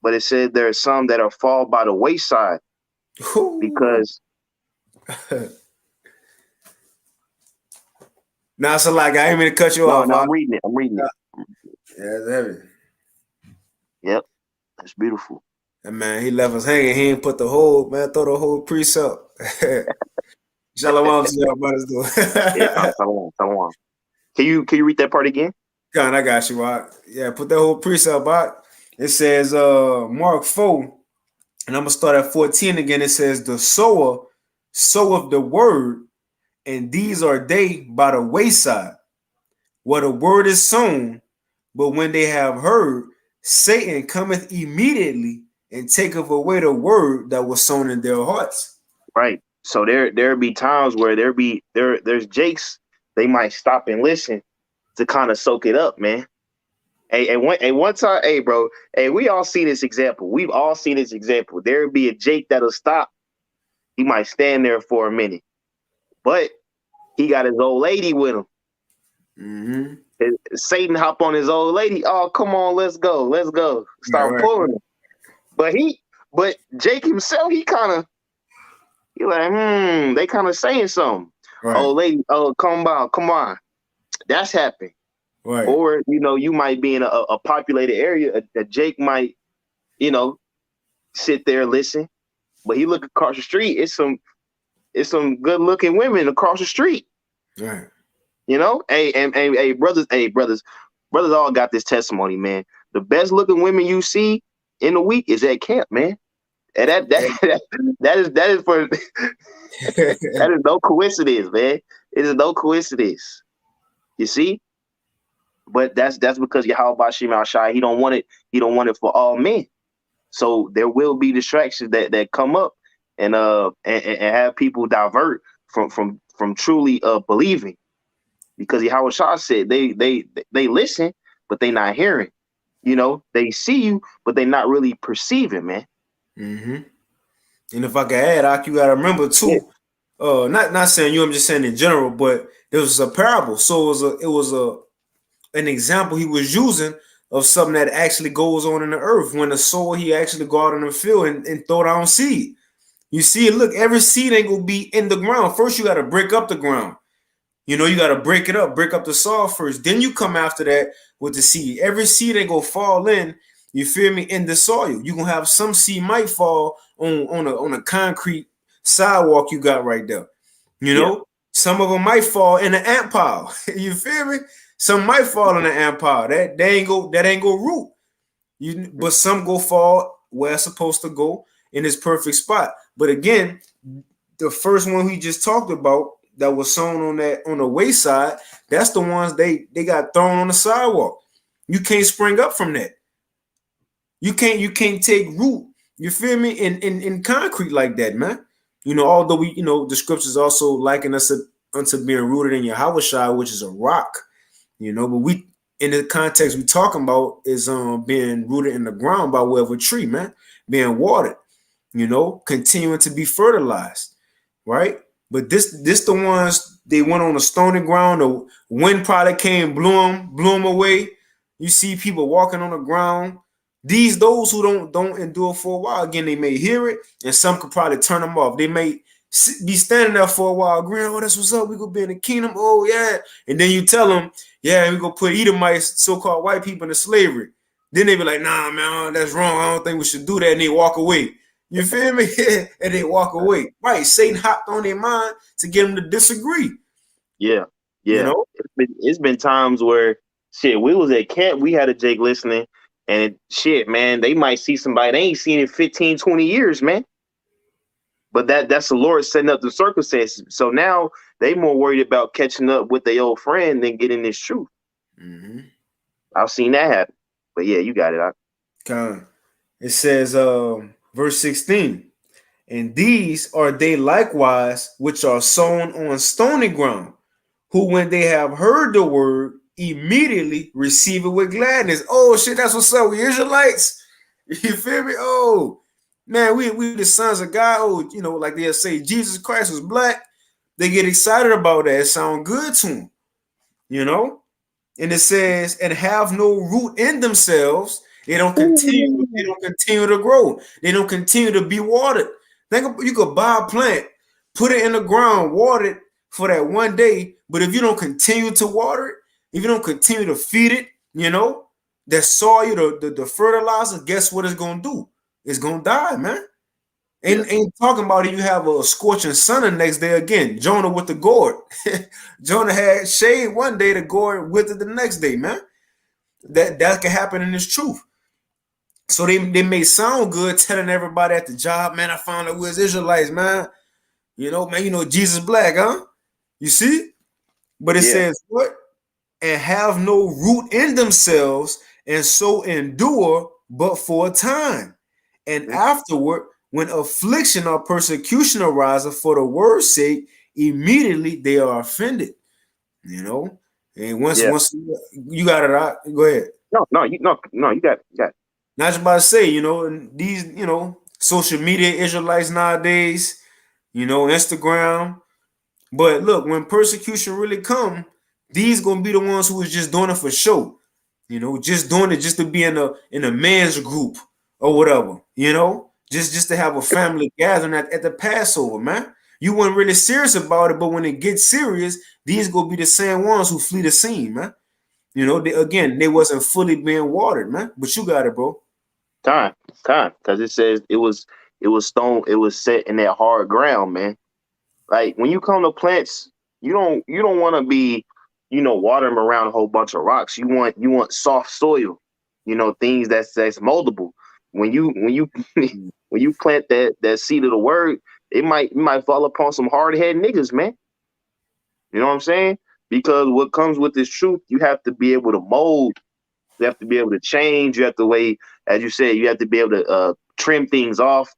But it said there are some that are fall by the wayside. Ooh. Because now, so like I ain't mean to cut you off. No, I'm reading it. Yeah, it's heavy. Yep, that's beautiful. And man, he left us hanging. He ain't put the whole throw the whole precept. Shalom to y'all brothers though. Yeah, Shalom. Can you read that part again? God, I got you, Rock. Yeah, put that whole precept out. It says Mark 4, and I'm gonna start at 14 again. It says the sower soweth the word, and these are they by the wayside, where the word is sown, but when they have heard, Satan cometh immediately and taketh away the word that was sown in their hearts. Right. So there be times where there's Jakes, they might stop and listen to kind of soak it up, man. Hey, one time, hey, bro, hey, we all see this example. We've all seen this example. There'll be a Jake that'll stop. He might stand there for a minute, but he got his old lady with him. Mm-hmm. Satan hop on his old lady. Oh, come on, let's go. Start pulling him. But Jake himself, he like, they kind of saying something. Right. Old lady, oh, come on. That's happened. Right. Or, you might be in a populated area that Jake might, sit there and listen. But he look across the street, it's some good looking women across the street. Right. Hey, brothers all got this testimony, man. The best looking women you see in the week is at camp, man. And that is for that is no coincidence, man. It is no coincidence. You see? But that's because YAHAWASHI, he don't want it. He don't want it for all men. So there will be distractions that come up and have people divert from truly believing, because Yahawah said they listen, but they not hearing. You know, they see you, but they not really perceiving, man. Mm-hmm. And if I can add, Ak, you gotta remember Yeah. too. Not saying you, I'm just saying in general, but there was a parable. So it was an example he was using of something that actually goes on in the earth. When the soil, he actually go out in the field and throw down seed. You see it, look, every seed ain't gonna be in the ground. First, you gotta break up the ground. You know, you gotta break it up, break up the soil first. Then you come after that with the seed. Every seed ain't gonna fall in, you feel me, in the soil. You gonna have some seed might fall on a concrete sidewalk you got right there. You Yeah. know, some of them might fall in an ant pile. You feel me? Some might fall in an ant pile. That ain't go root. But some go fall where it's supposed to go in its perfect spot. But again, the first one we just talked about that was sown on the wayside, that's the ones they got thrown on the sidewalk. You can't spring up from that. You can't take root. You feel me? In concrete like that, man. You know, although the scriptures also liken us unto being rooted in YAHAWASHI, which is a rock. You know, but we in the context we talking about is being rooted in the ground by way of a tree, man, being watered, continuing to be fertilized, right? But this the ones they went on a stony ground. The wind probably came, blew them away. You see people walking on the ground. Those who don't endure for a while, again, they may hear it, and some could probably turn them off. They may be standing there for a while, agreeing, "Oh, that's what's up. We gonna be in the kingdom. Oh yeah," and then you tell them, "Yeah, we gonna put Edomites, so-called white people, into slavery." Then they be like, "Nah, man, that's wrong. I don't think we should do that," and they walk away. You feel me? And they walk away. Right? Satan hopped on their mind to get them to disagree. Yeah. You Yeah. know? It's been times where shit, we was at camp, we had a Jake listening, and shit, man, they might see somebody they ain't seen in 15, 20 years, man. But that's the Lord setting up the circumstances. So now they more worried about catching up with their old friend than getting this truth. Mm-hmm. I've seen that happen. But yeah, you got it. It says, verse 16, and these are they likewise which are sown on stony ground, who when they have heard the word, immediately receive it with gladness. Oh shit, that's what's up. We Israelites. You feel me? Oh man, we the sons of God. Oh, like they'll say Jesus Christ was black. They get excited about that. It sounds good to them, you know? And it says, and have no root in themselves. They don't continue to grow. They don't continue to be watered. You could buy a plant, put it in the ground, water it for that one day. But if you don't continue to water it, if you don't continue to feed it, that soil, the fertilizer, guess what it's gonna do? It's gonna die, man. Ain't talking about it. You have a scorching sun the next day again. Jonah with the gourd. Jonah had shade one day, the gourd with it the next day, man. That can happen in this truth. So they may sound good telling everybody at the job, man, I found out we was Israelites, man. Man, Jesus black, huh? You see? But it says what? And have no root in themselves, and so endure but for a time. And afterward, when affliction or persecution arises for the word's sake, immediately they are offended. And once you got it out, go ahead. No, you got it. Not just about to say, these, social media Israelites nowadays, Instagram. But look, when persecution really come, these gonna be the ones who is just doing it for show. Just doing it just to be in a man's group or whatever. Just to have a family gathering at the Passover, man. You weren't really serious about it, but when it gets serious, these gonna be the same ones who flee the scene, man. They wasn't fully being watered, man. But you got it, bro. Time, because it says it was stone, it was set in that hard ground, man. Like when you come to plants, you don't want to be, water them around a whole bunch of rocks. You want soft soil, things that's moldable. When you when you plant that seed of the word, it might fall upon some hard headed niggas, man. You know what I'm saying? Because what comes with this truth, you have to be able to mold. You have to be able to change. You have to as you said, you have to be able to trim things off.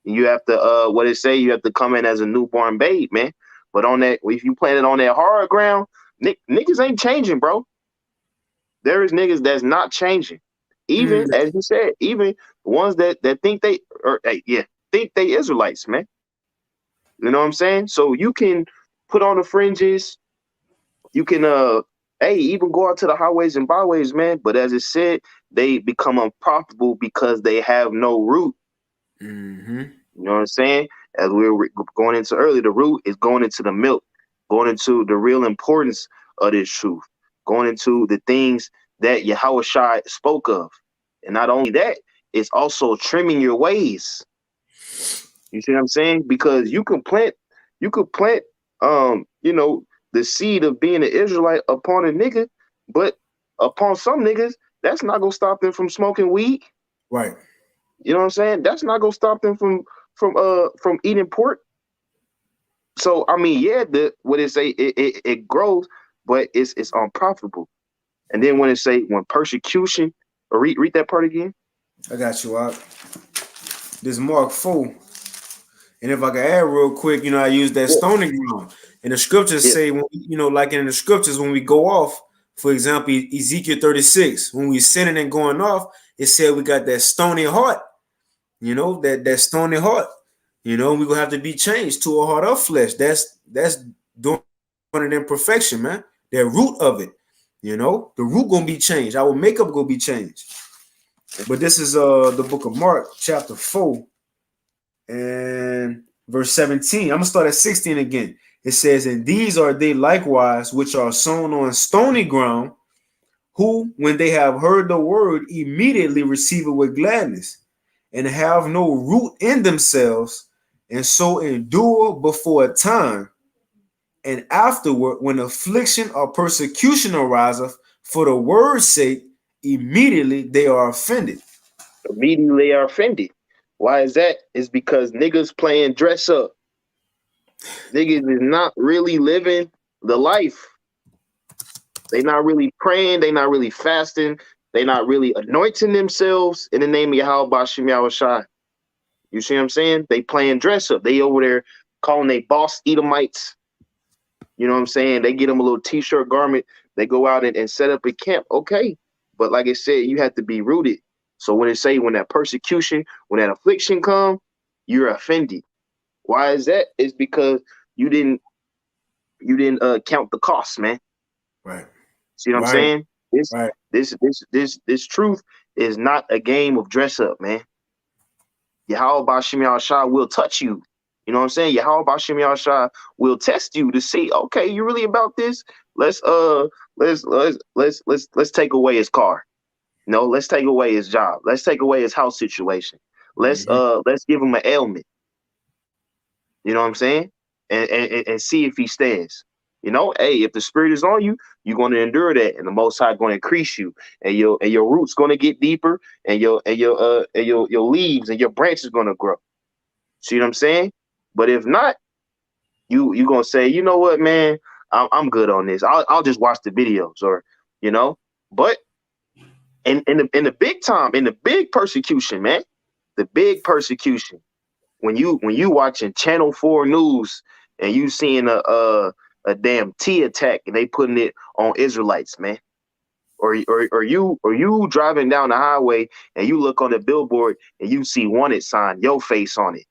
You have to what it say, you have to come in as a newborn babe, man. But on that, if you plant it on that hard ground, niggas ain't changing, bro. There is niggas that's not changing. Even as you said, even the ones that think they think they Israelites, man. You know what I'm saying? So you can put on the fringes, you can even go out to the highways and byways, man. But as it said, they become unprofitable because they have no root. Mm-hmm. You know what I'm saying? As we were going into earlier, the root is going into the milk, going into the real importance of this truth, going into the things that YAHAWASHI spoke of. And not only that, it's also trimming your ways. You see what I'm saying? Because you could plant, the seed of being an Israelite upon a nigga, but upon some niggas, that's not gonna stop them from smoking weed. Right. You know what I'm saying? That's not gonna stop them from eating pork. So I mean, yeah, what it say, it grows, but it's unprofitable. And then when persecution, or read that part again. I got you out. This Mark 4. And if I can add real quick, I use that stoning ground. And the scriptures say, like in the scriptures, when we go off, for example, Ezekiel 36, when we sinning and going off, it said we got that stony heart. That stony heart. We're gonna have to be changed to a heart of flesh. That's doing it in perfection, man. The root of it. The root gonna be changed. Our makeup gonna be changed. But this is the book of Mark, chapter 4, and verse 17. I'm gonna start at 16 again. It says, "And these are they likewise which are sown on stony ground, who, when they have heard the word, immediately receive it with gladness, and have no root in themselves, and so endure before a time. And afterward, when affliction or persecution ariseth for the word's sake, immediately they are offended." Immediately they are offended. Why is that? It's because niggas playing dress up. Niggas is not really living the life. They not really praying. They not really fasting. They not really anointing themselves in the name of YAHAWASHI. You see what I'm saying? They playing dress up. They over there calling they boss Edomites. You know what I'm saying? They get them a little t-shirt garment. They go out and set up a camp. Okay. But like I said, you have to be rooted. So when that persecution, when that affliction come, you're offended. Why is that? It's because you didn't count the cost, man. Right. See what I'm saying? This truth is not a game of dress up, man. YAHAWASHI will touch you. You know what I'm saying? YAHAWASHI will test you to see, okay, you really about this? Let's take away his car. No, let's take away his job. Let's take away his house situation. Let's give him an ailment. You know what I'm saying? And see if he stands. Hey, if the spirit is on you, you're going to endure that, and the Most High going to increase you, and your roots going to get deeper, and your leaves and your branches going to grow. See what I'm saying? But if not, you gonna say, you know what, man, I'm good on this. I'll just watch the videos, or But in the big time, in the big persecution, man, the big persecution, when you watching Channel 4 News and you seeing a damn T attack and they putting it on Israelites, man, or you driving down the highway and you look on the billboard and you see wanted sign, your face on it.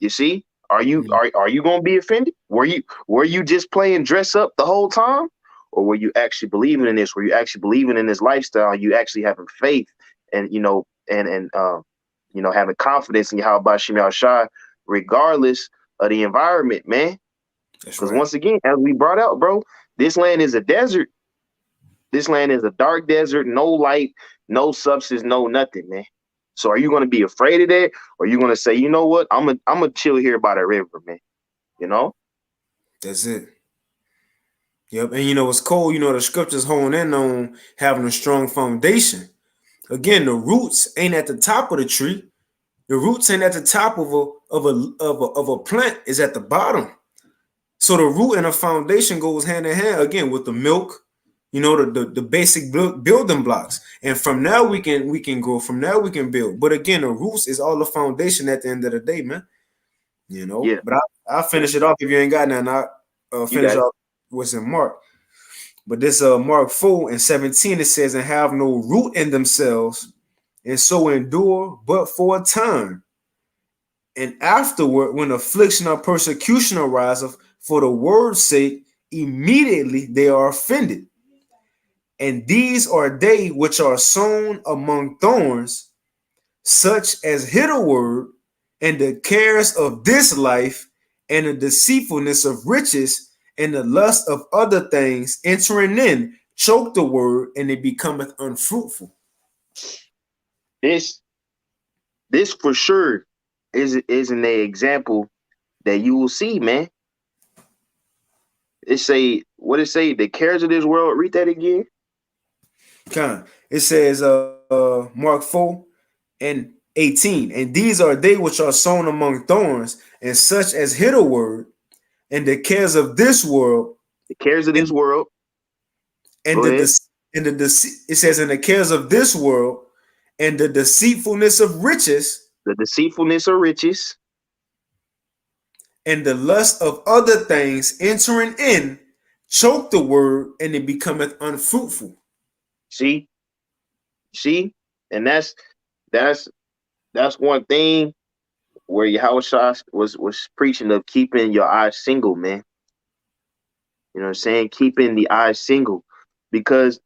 You see, are you gonna be offended? Were you just playing dress up the whole time, or were you actually believing in this? Were you actually believing in this lifestyle? You actually having faith and having confidence in YAHAWASHI, regardless of the environment, man. Because once again, as we brought out, bro, this land is a desert. This land is a dark desert, no light, no substance, no nothing, man. So are you going to be afraid of that? Or are you going to say, you know what? I'm gonna chill here by the river, man. That's it. Yep. And what's cool, the scriptures hone in on having a strong foundation. Again, the roots ain't at the top of the tree. The roots ain't at the top of a plant, is at the bottom. So the root and the foundation goes hand in hand again with the milk, the basic building blocks. And from now we can grow. From now we can build. But again, the roots is all the foundation at the end of the day, man. Yeah, But I'll finish it off if you ain't got nothing. I'll you finish got it. off what's in Mark. But this Mark 4:17 it says, and have no root in themselves, and so endure but for a time. And afterward, when affliction or persecution ariseth for the word's sake, immediately they are offended. And these are they which are sown among thorns, such as hear the word, and the cares of this life, and the deceitfulness of riches, and the lust of other things entering in, choke the word, and it becometh unfruitful. This this for sure is an example that you will see, man. It say what it say, the cares of this world. Read that again. It says Mark 4:18. And these are they which are sown among thorns, and such as hear the word, and the cares of this world, The cares of this and, world. and Go the ahead. it says, in the cares of this world, and the deceitfulness of riches, The deceitfulness of riches. and the lust of other things entering in, choke the word, and it becometh unfruitful. See, see, and that's that's one thing where Yahawashi was preaching of keeping your eyes single, man. You know what I'm saying? Keeping the eyes single, because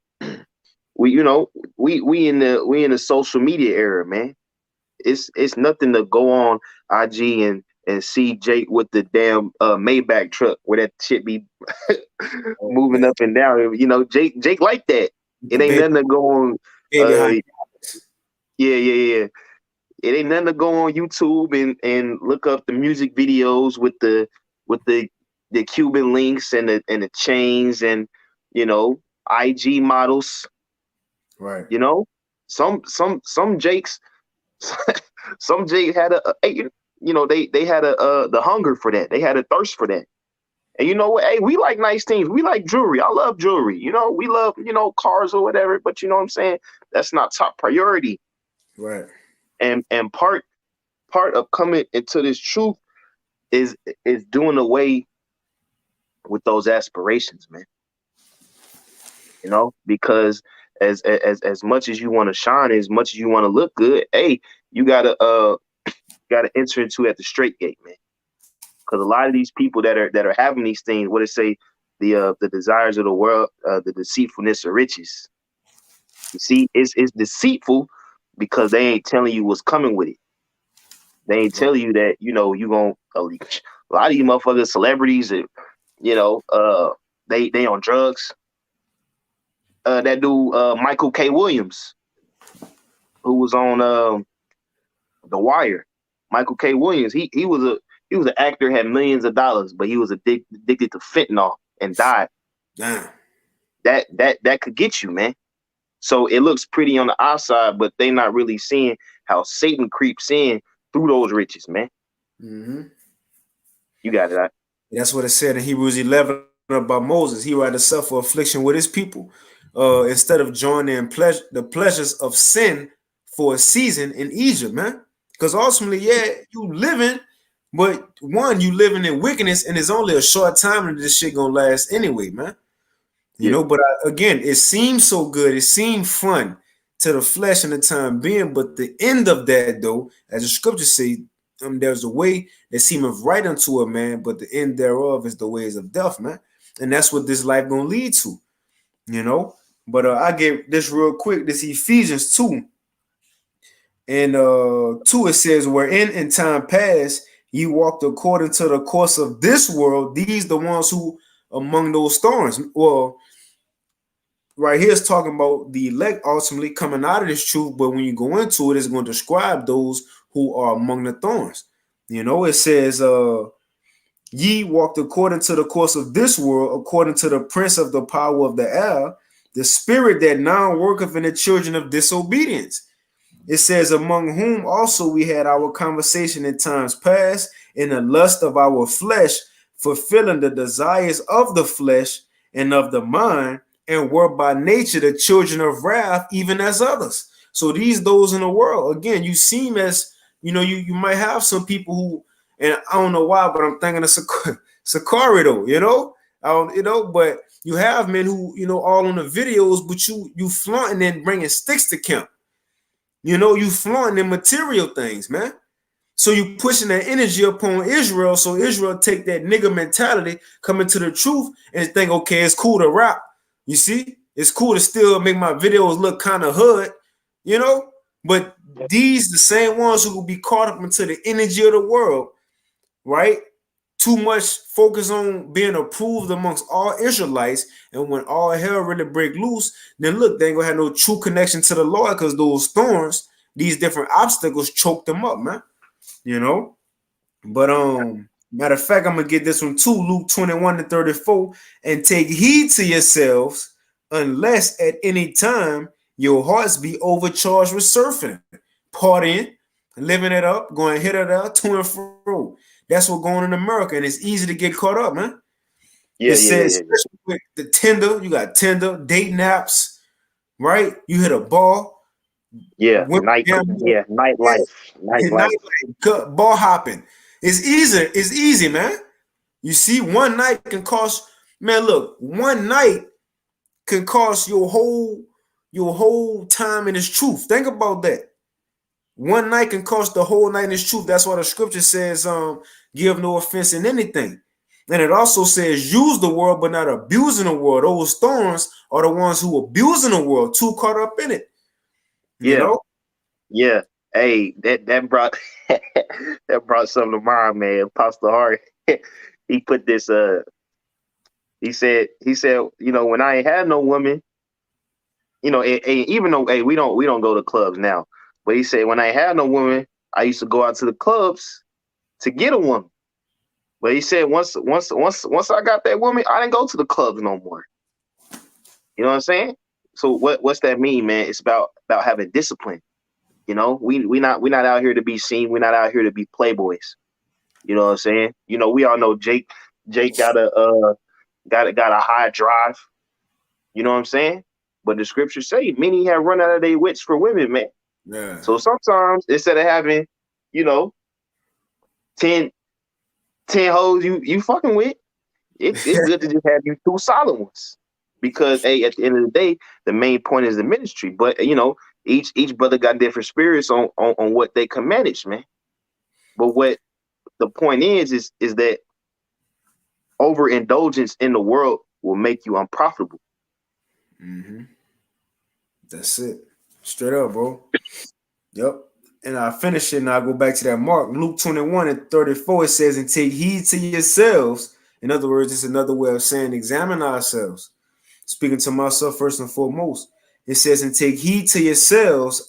we, we in the social media era, man. It's nothing to go on IG and see Jake with the damn Maybach truck where that shit be Oh, moving man. up and down. You know, Jake like that. It ain't Baby, nothing to go on. baby, Yeah. It ain't nothing to go on YouTube and look up the music videos with the Cuban links and the chains and IG models. right, You know, some Jakes some Jake had they had the hunger for that. They had a thirst for that. And you know what? Hey, we like nice things. We like jewelry. I love jewelry. We love cars or whatever. But you know what I'm saying? That's not top priority. right. And part of coming into this truth is doing away with those aspirations, man. Because as much as you want to shine, as much as you want to look good, hey, you gotta enter into at the straight gate, man. Because a lot of these people that are having these things, what it say, the desires of the world, the deceitfulness of riches. You see, it's deceitful because they ain't telling you what's coming with it. They ain't telling you that you gonna a lot of you motherfuckers, celebrities, they on drugs. That dude Michael K. Williams, who was on The Wire. Michael K. Williams, he was an actor, had millions of dollars, but he was addicted to fentanyl and died. Damn. That could get you, man. So it looks pretty on the outside, but they not really seeing how Satan creeps in through those riches, man. Mm-hmm. You got it. That's what it said in Hebrews 11 about Moses. He rather suffer affliction with his people instead of joining in the pleasures of sin for a season in Egypt, man. Because ultimately, yeah, you living, but one, you living in wickedness, and it's only a short time that this shit gonna last anyway, man. Yeah. But again, it seems so good. It seemed fun to the flesh in the time being, but the end of that, though, as the scriptures say, there's a way that seemeth right unto a man, but the end thereof is the ways of death, man. And that's what this life gonna lead to, you know. But I get this real quick. This Ephesians 2 and 2, it says, wherein in time past ye walked according to the course of this world. These the ones who among those thorns. Well, right here is talking about the elect ultimately coming out of this truth, but when you go into it, it's going to describe those who are among the thorns. It says, ye walked according to the course of this world, according to the prince of the power of the air, the spirit that now worketh in the children of disobedience. It says, among whom also we had our conversation in times past in the lust of our flesh, fulfilling the desires of the flesh and of the mind, and were by nature the children of wrath, even as others. So those in the world, again, you seem as, you might have some people who, and I don't know why, but I'm thinking of Sakari though, but you have men who, all on the videos, but you flaunting and bringing sticks to camp. You flaunting the material things, man. So you pushing that energy upon Israel, so Israel take that nigga mentality, come into the truth, and think, okay, it's cool to rap. You see, it's cool to still make my videos look kind of hood, But these the same ones who will be caught up into the energy of the world, right? Too much focus on being approved amongst all Israelites, and when all hell really break loose, then look, they ain't gonna have no true connection to the Lord, because those thorns, these different obstacles, choke them up, man. But matter of fact, I'm gonna get this one too. Luke 21-34, and take heed to yourselves, unless at any time your hearts be overcharged with surfing, partying, living it up, going hit it out to and fro. That's what's going on in America, and it's easy to get caught up, man. Yeah, it says, especially with the Tinder, you got Tinder, date naps, right? You hit a bar. Yeah, nightlife. Ball hopping. It's easy. It's easy, man. You see, one night can cost, man. Look, one night can cost your whole time in His truth. Think about that. One night can cost the whole night in His truth. That's why the scripture says, give no offense in anything. And it also says, use the world, but not abusing the world. Those thorns are the ones who abusing the world, too caught up in it. Yeah. Hey, that brought that brought something to mind, man. Pastor Hart, he put this. He said, when I ain't had no woman, even though we don't go to clubs now, but he said when I ain't had no woman, I used to go out to the clubs to get a woman. But he said once I got that woman, I didn't go to the clubs no more. You know what I'm saying? So what's that mean, man? It's about having discipline. We not out here to be seen. We're not out here to be playboys. You know what I'm saying? We all know Jake got a high drive. You know what I'm saying? But the scriptures say many have run out of their wits for women, man. Yeah. So sometimes instead of having, 10 hoes you fucking with, it's good to just have you 2 solid ones. Because hey, at the end of the day, the main point is the ministry. But each brother got different spirits on what they can manage, man. But what the point is that overindulgence in the world will make you unprofitable. Mm-hmm. That's it. Straight up, bro. Yep. And I finish it and I go back to that mark. Luke 21-34, it says, and take heed to yourselves. In other words, it's another way of saying examine ourselves. Speaking to myself first and foremost. It says, and take heed to yourselves,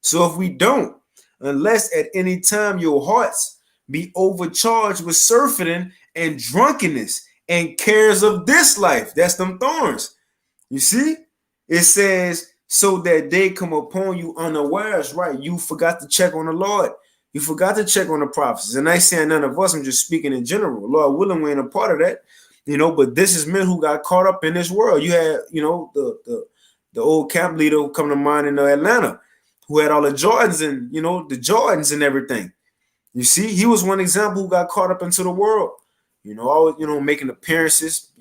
so if we don't, unless at any time your hearts be overcharged with surfeiting and drunkenness and cares of this life. That's them thorns. You see? It says, so that they come upon you unawares, right? You forgot to check on the Lord. You forgot to check on the prophets. And I ain't saying none of us, I'm just speaking in general. Lord willing, we ain't a part of that. But this is men who got caught up in this world. You had, the old camp leader who come to mind in Atlanta, who had all the Jordans and, the Jordans and everything. You see, he was one example who got caught up into the world. Always, making appearances,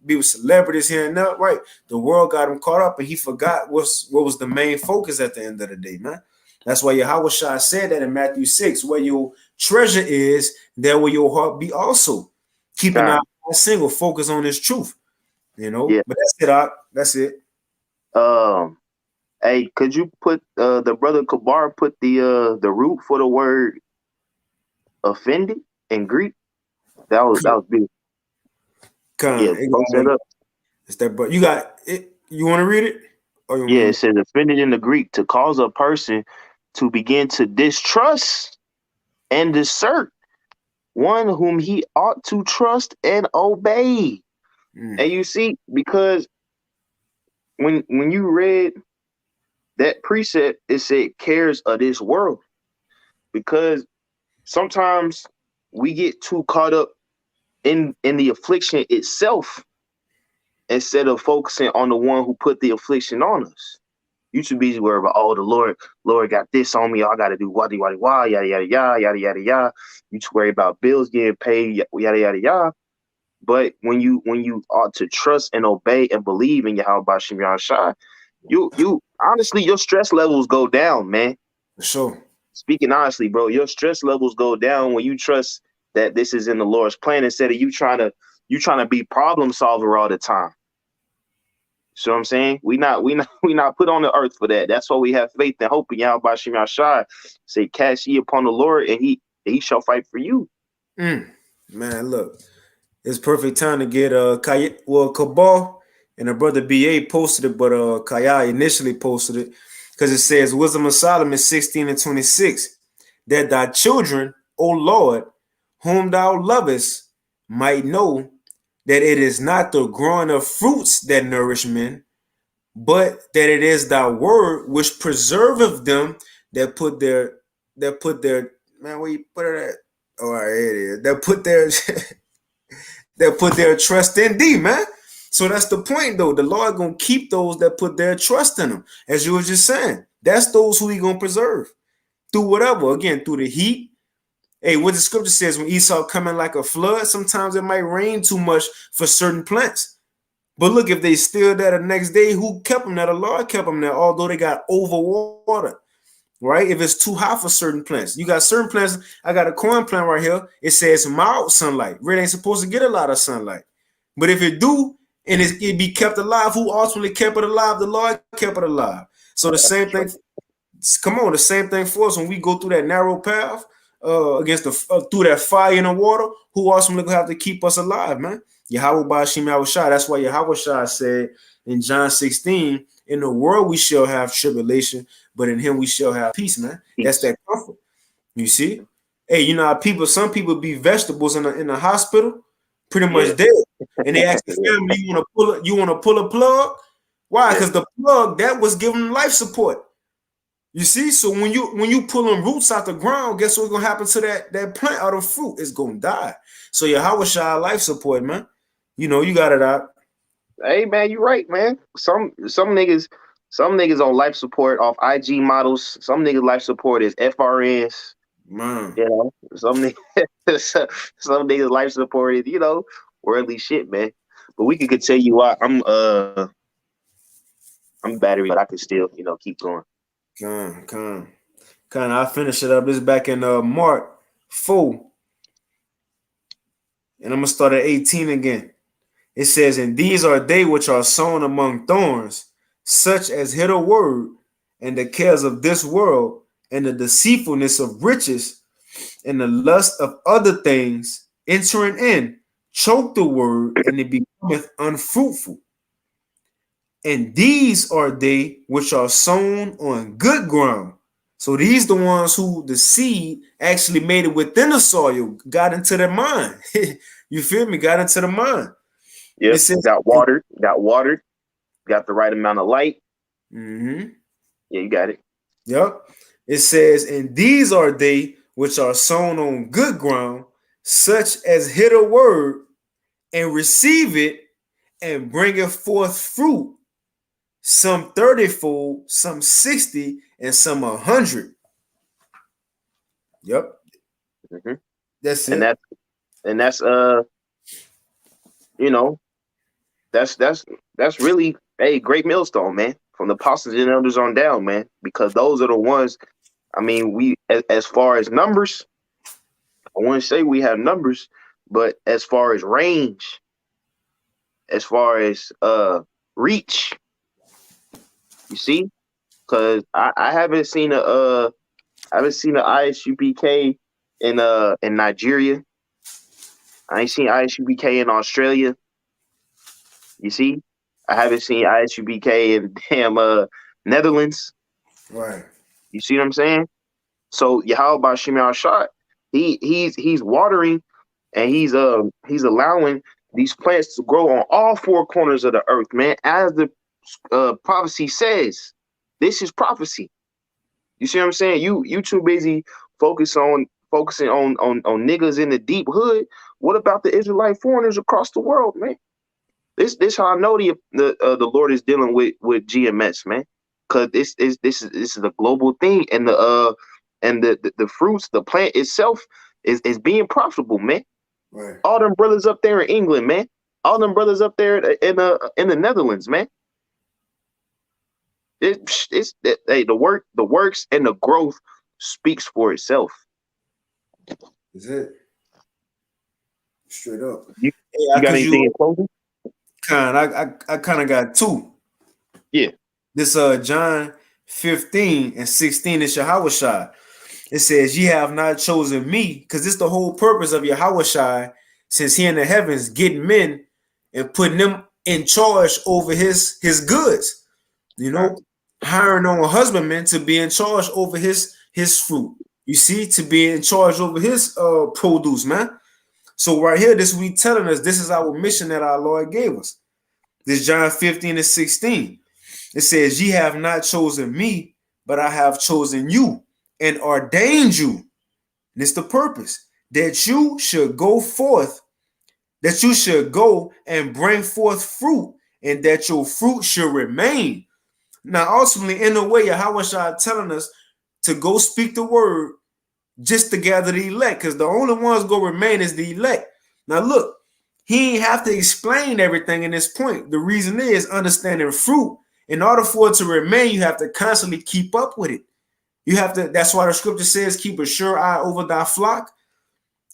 be with celebrities here and there, right? The world got him caught up and he forgot what was the main focus at the end of the day, man. That's why YAHAWASHI said that in Matthew 6, where your treasure is, there will your heart be also. Keeping our single focus on this truth, Yeah. But that's it, Doc. That's it. Hey, could you put the brother Kabar put the root for the word offended in Greek? That was beautiful. Post that up. It's that, but you got it. You want to read it? It says offended in the Greek, to cause a person to begin to distrust and desert one whom he ought to trust and obey. And you see, because when you read that precept, it said cares of this world, because sometimes we get too caught up in the affliction itself instead of focusing on the one who put the affliction on us. You should be worried about, oh, the Lord got this on me. I got to do waddy waddy wah, yada yada yada yada yada yada. You should worry about bills getting paid, yada yada yada. But when you ought to trust and obey and believe in YAHAWASHI, you honestly, your stress levels go down, man. For sure. Speaking honestly, bro, your stress levels go down when you trust that this is in the Lord's plan instead of you trying to be problem solver all the time. So I'm saying we not put on the earth for that. That's why we have faith and hope in YAHAWASHI. Say, cast ye upon the Lord, and he shall fight for you. Man, look, it's perfect time to get Cabal and her brother BA posted it, but Kaya initially posted it because it says Wisdom of Solomon 16:26, that thy children, O Lord, whom thou lovest, might know that it is not the growing of fruits that nourish men, but that it is thy word which preserveth them that put their man, where you put it at? Oh, right, here it is. That put their trust in thee, man. So that's the point, though. The Lord gonna keep those that put their trust in him, as you were just saying. That's those who he gonna preserve through whatever. Again, through the heat. Hey, what the scripture says, when Esau coming like a flood, sometimes it might rain too much for certain plants. But look, if they still there the next day, who kept them there? The Lord kept them there, although they got overwatered. Right? If it's too hot for certain plants, you got certain plants. I got a corn plant right here. It says mild sunlight. Really ain't supposed to get a lot of sunlight. But if it do, and it be kept alive, who ultimately kept it alive? The Lord kept it alive. So the same thing. Come on, the same thing for us when we go through that narrow path against through that fire and the water. Who ultimately gonna have to keep us alive, man? YAHAWASHI. That's why YAHAWASHI said in John 16, in the world we shall have tribulation, but in him we shall have peace, man. That's that comfort. You see? Hey, you know how some people be vegetables in the hospital, pretty much dead. And they ask the family, you want to pull a plug? Why? Because the plug that was giving them life support. You see? So when you pulling roots out the ground, guess what's gonna happen to that plant or the fruit? It's gonna die. So YAHAWASHI life support, man. You know, you got it out. Hey man, you right, man. Some niggas on life support off IG models. Some niggas life support is FRNs. Man. You know, some niggas life support is, you know, worldly shit, man. But we could tell you why I'm battery, but I can still, you know, keep going. Come. I'll finish it up. This is back in Mark 4. And I'm gonna start at 18 again. It says, and these are they which are sown among thorns, such as hear the word, and the cares of this world, and the deceitfulness of riches, and the lust of other things, entering in, choke the word, and it becometh unfruitful. And these are they which are sown on good ground. So these the ones who the seed actually made it within the soil, got into their mind. You feel me? Got into the mind. Yep, got watered, got the right amount of light. Mm-hmm. Yeah, you got it. Yep. It says, and these are they which are sown on good ground, such as hear the word and receive it and bringeth forth fruit, some 30-fold, some 60, and some 100. Yep. Mm-hmm. That's it. And that's you know, that's really a great millstone, man. From the apostles and elders on down, man, because those are the ones. I mean, we as far as numbers, I wouldn't say we have numbers, but as far as range, as far as reach, you see, because I haven't seen an ISUBK in Nigeria. I ain't seen ISUBK in Australia. You see, I haven't seen ISUBK in damn Netherlands. Right. You see what I'm saying? So YAHAWASHI, he's watering and he's allowing these plants to grow on all four corners of the earth, man. As the prophecy says, this is prophecy. You see what I'm saying? You too busy focusing on niggas in the deep hood What about the Israelite foreigners across the world, man? This how I know the Lord is dealing with GMS, man. Cause this is a global thing, and the fruits, the plant itself is being profitable, man. Right. All them brothers up there in England, man. All them brothers up there in the Netherlands, man. Hey, the works and the growth speaks for itself. Is it straight up? You, Yeah, you got because anything in you closing? I kind of got two. Yeah. This John 15:16 is YAHAWASHI. It says, "Ye have not chosen me," because it's the whole purpose of YAHAWASHI, since he in the heavens getting men and putting them in charge over his goods. You know, hiring on a husbandman to be in charge over his fruit. You see, to be in charge over his produce, man. So right here, this we telling us this is our mission that our Lord gave us. This John 15:16. It says, "Ye have not chosen me, but I have chosen you and ordained you." And it's the purpose that you should go forth, that you should go and bring forth fruit, and that your fruit should remain. Now, ultimately, in a way, Yahawashi telling us to go speak the word just to gather the elect, because the only ones going to remain is the elect. Now, look, he ain't have to explain everything in this point. The reason is understanding fruit. In order for it to remain, you have to constantly keep up with it. You have to. That's why the scripture says, "Keep a sure eye over thy flock."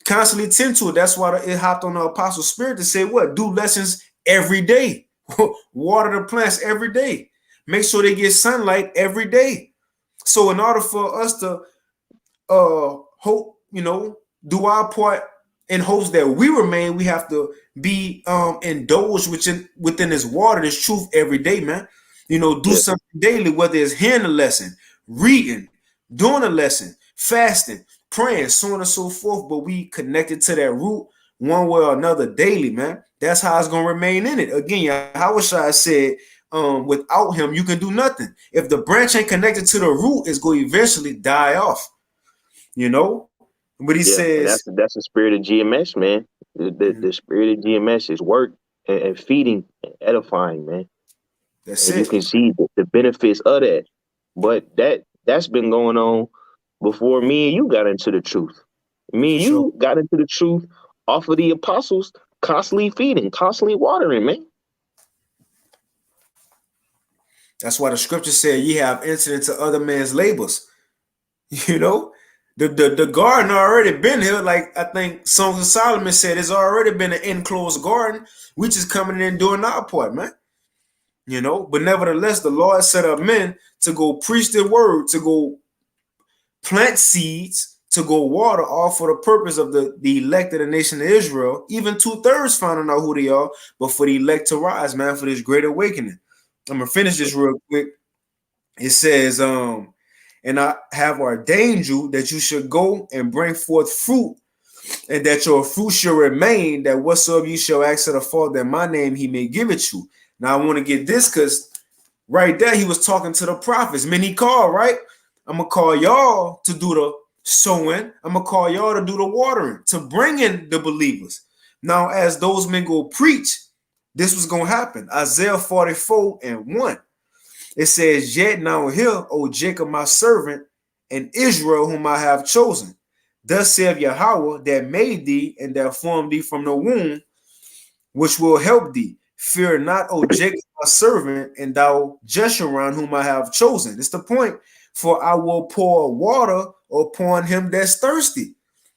Constantly tend to it. That's why it hopped on the Apostle Spirit to say, "What? Do lessons every day. Water the plants every day. Make sure they get sunlight every day." So, in order for us to hope, do our part in hopes that we remain, we have to be indulged within this water, this truth every day, man. Do something daily, whether it's hearing a lesson, reading, doing a lesson, fasting, praying, so on and so forth. But we connected to that root one way or another daily, man. That's how it's gonna remain in it. Again, Yahawashi said, without him, you can do nothing. If the branch ain't connected to the root, it's going to eventually die off. But he And says, that's the spirit of GMS, man. The spirit of GMS is work and feeding and edifying, man. that's And you it. can see the benefits of that. But that's been going on before me and you got into the truth. Me For and sure. you got into the truth off of the apostles, constantly feeding, constantly watering, man. That's why the scripture said, "Ye have entered into other man's labors." You know, the garden already been here. Like I think Songs of Solomon said, it's already been an enclosed garden. We just coming in and doing our part, man. But nevertheless, the Lord set up men to go preach the word, to go plant seeds, to go water, all for the purpose of the elect of the nation of Israel. Even 2/3 finding out who they are, but for the elect to rise, man, for this great awakening. I'm gonna finish this real quick. It says, "And I have ordained you that you should go and bring forth fruit, and that your fruit shall remain, that whatsoever you shall ask of the Father in my name, he may give it you." Now I want to get this, because right there he was talking to the prophets. Many called, right? I'm gonna call y'all to do the sowing. I'm gonna call y'all to do the watering, to bring in the believers. Now, as those men go preach, this was gonna happen. Isaiah 44:1. It says, "Yet now hear, O Jacob, my servant, and Israel, whom I have chosen. Thus saith Yahweh, that made thee and that formed thee from the womb, which will help thee. Fear not, O Jacob, my servant, and thou Jeshurun, whom I have chosen." It's the point. "For I will pour water upon him that's thirsty."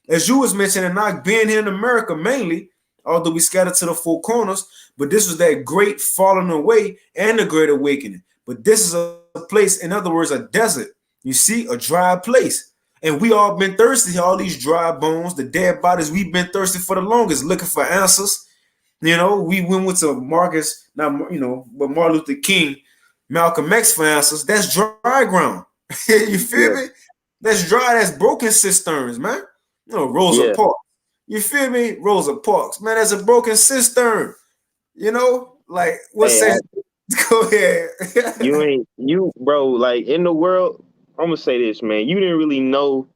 As you was mentioning, not being here in America mainly, although we scattered to the four corners, but this was that great falling away and the great awakening. But this is a place, in other words, a desert. You see, a dry place. And we all been thirsty, all these dry bones, the dead bodies, we've been thirsty for the longest, looking for answers. We went to Marcus, not but Martin Luther King, Malcolm X for answers. That's dry ground. You feel me? That's dry. That's broken cisterns, man. Rosa Yeah. Parks. You feel me? Rosa Parks, man. That's a broken cistern. Like what Hey, says? Go ahead. you, bro, like in the world, I'm gonna say this, man. You didn't really know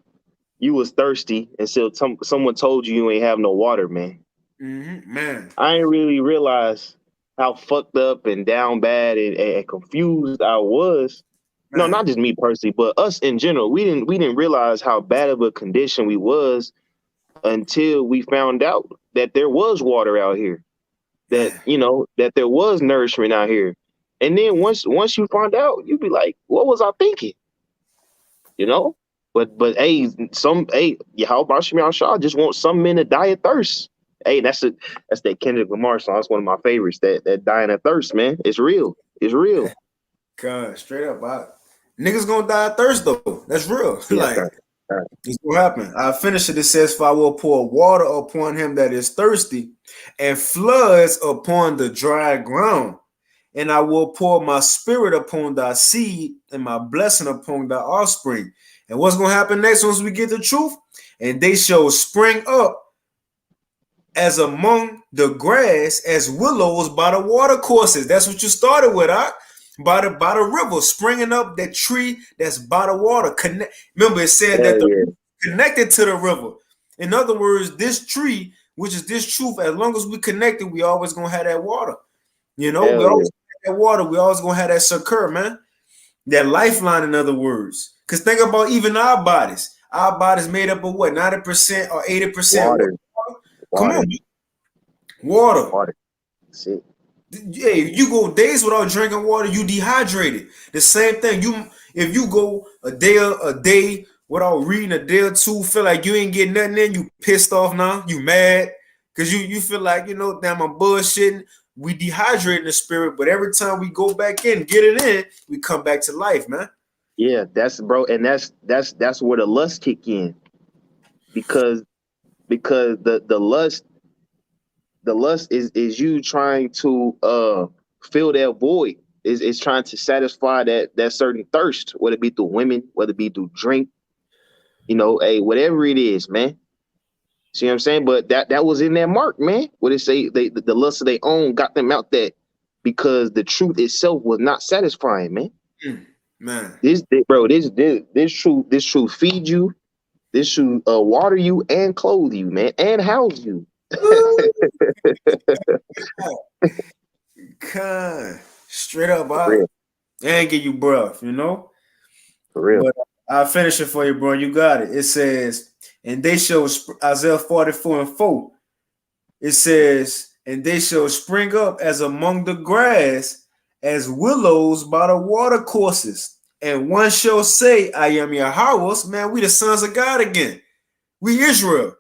you was thirsty until someone told you ain't have no water, man. Man. I ain't really realize how fucked up and down bad and confused I was. No, Man. not just me personally, but us in general. We didn't realize how bad of a condition we was until we found out that there was water out here, that Man. that there was nourishment out here. And then once you find out, you be like, what was I thinking? You know? But hey, Yahawah just want some men to die of thirst. Hey, that's that Kendrick Lamar song. That's one of my favorites. That dying of thirst, man. It's real. It's real. God, straight up, niggas gonna die of thirst though. That's real. Yeah, Like, sir. Sir. it's gonna happen. I finish it. It says, "For I will pour water upon him that is thirsty, and floods upon the dry ground. And I will pour my spirit upon thy seed and my blessing upon thy offspring." And what's gonna happen next once we get the truth? And they shall spring up as among the grass, as willows by the water courses. That's what you started with, huh? By the river, springing up that tree that's by the water. Remember, it said that Hell the yeah. connected to the river. In other words, this tree, which is this truth, as long as we connected, we always gonna have that water. We Hell yeah. always have that water. We always gonna have that succor, man. That lifeline, in other words. Because think about even our bodies. Our bodies made up of what, 90% or 80%? What? Water. Come Water. on, water. Water. That's it. Hey, you go days without drinking water, you dehydrated. The same thing. If you go a day without reading a day or two, feel like you ain't getting nothing in, you pissed off now, you mad. Cause you feel like, damn, I'm bullshitting. We dehydrate in the spirit, but every time we go back in, get it in, we come back to life, man. Yeah, that's bro, and that's where the lust kick in, because the lust is you trying to fill that void, is trying to satisfy that certain thirst, whether it be through women, whether it be through drink, hey, whatever it is, man. See what I'm saying? But that was in that mark, man. What it say? The lust of their own got them out that, because the truth itself was not satisfying, man. Man. This truth feed you. This should water you and clothe you, man, and house you. God, straight up, For real. and give you breath, For real. But I'll finish it for you, bro. You got it. It says, and they shall, Isaiah 44:4. It says, and they shall spring up as among the grass, as willows by the water courses. And one shall say, I am Yahawah. Man, we the sons of God again. We Israel.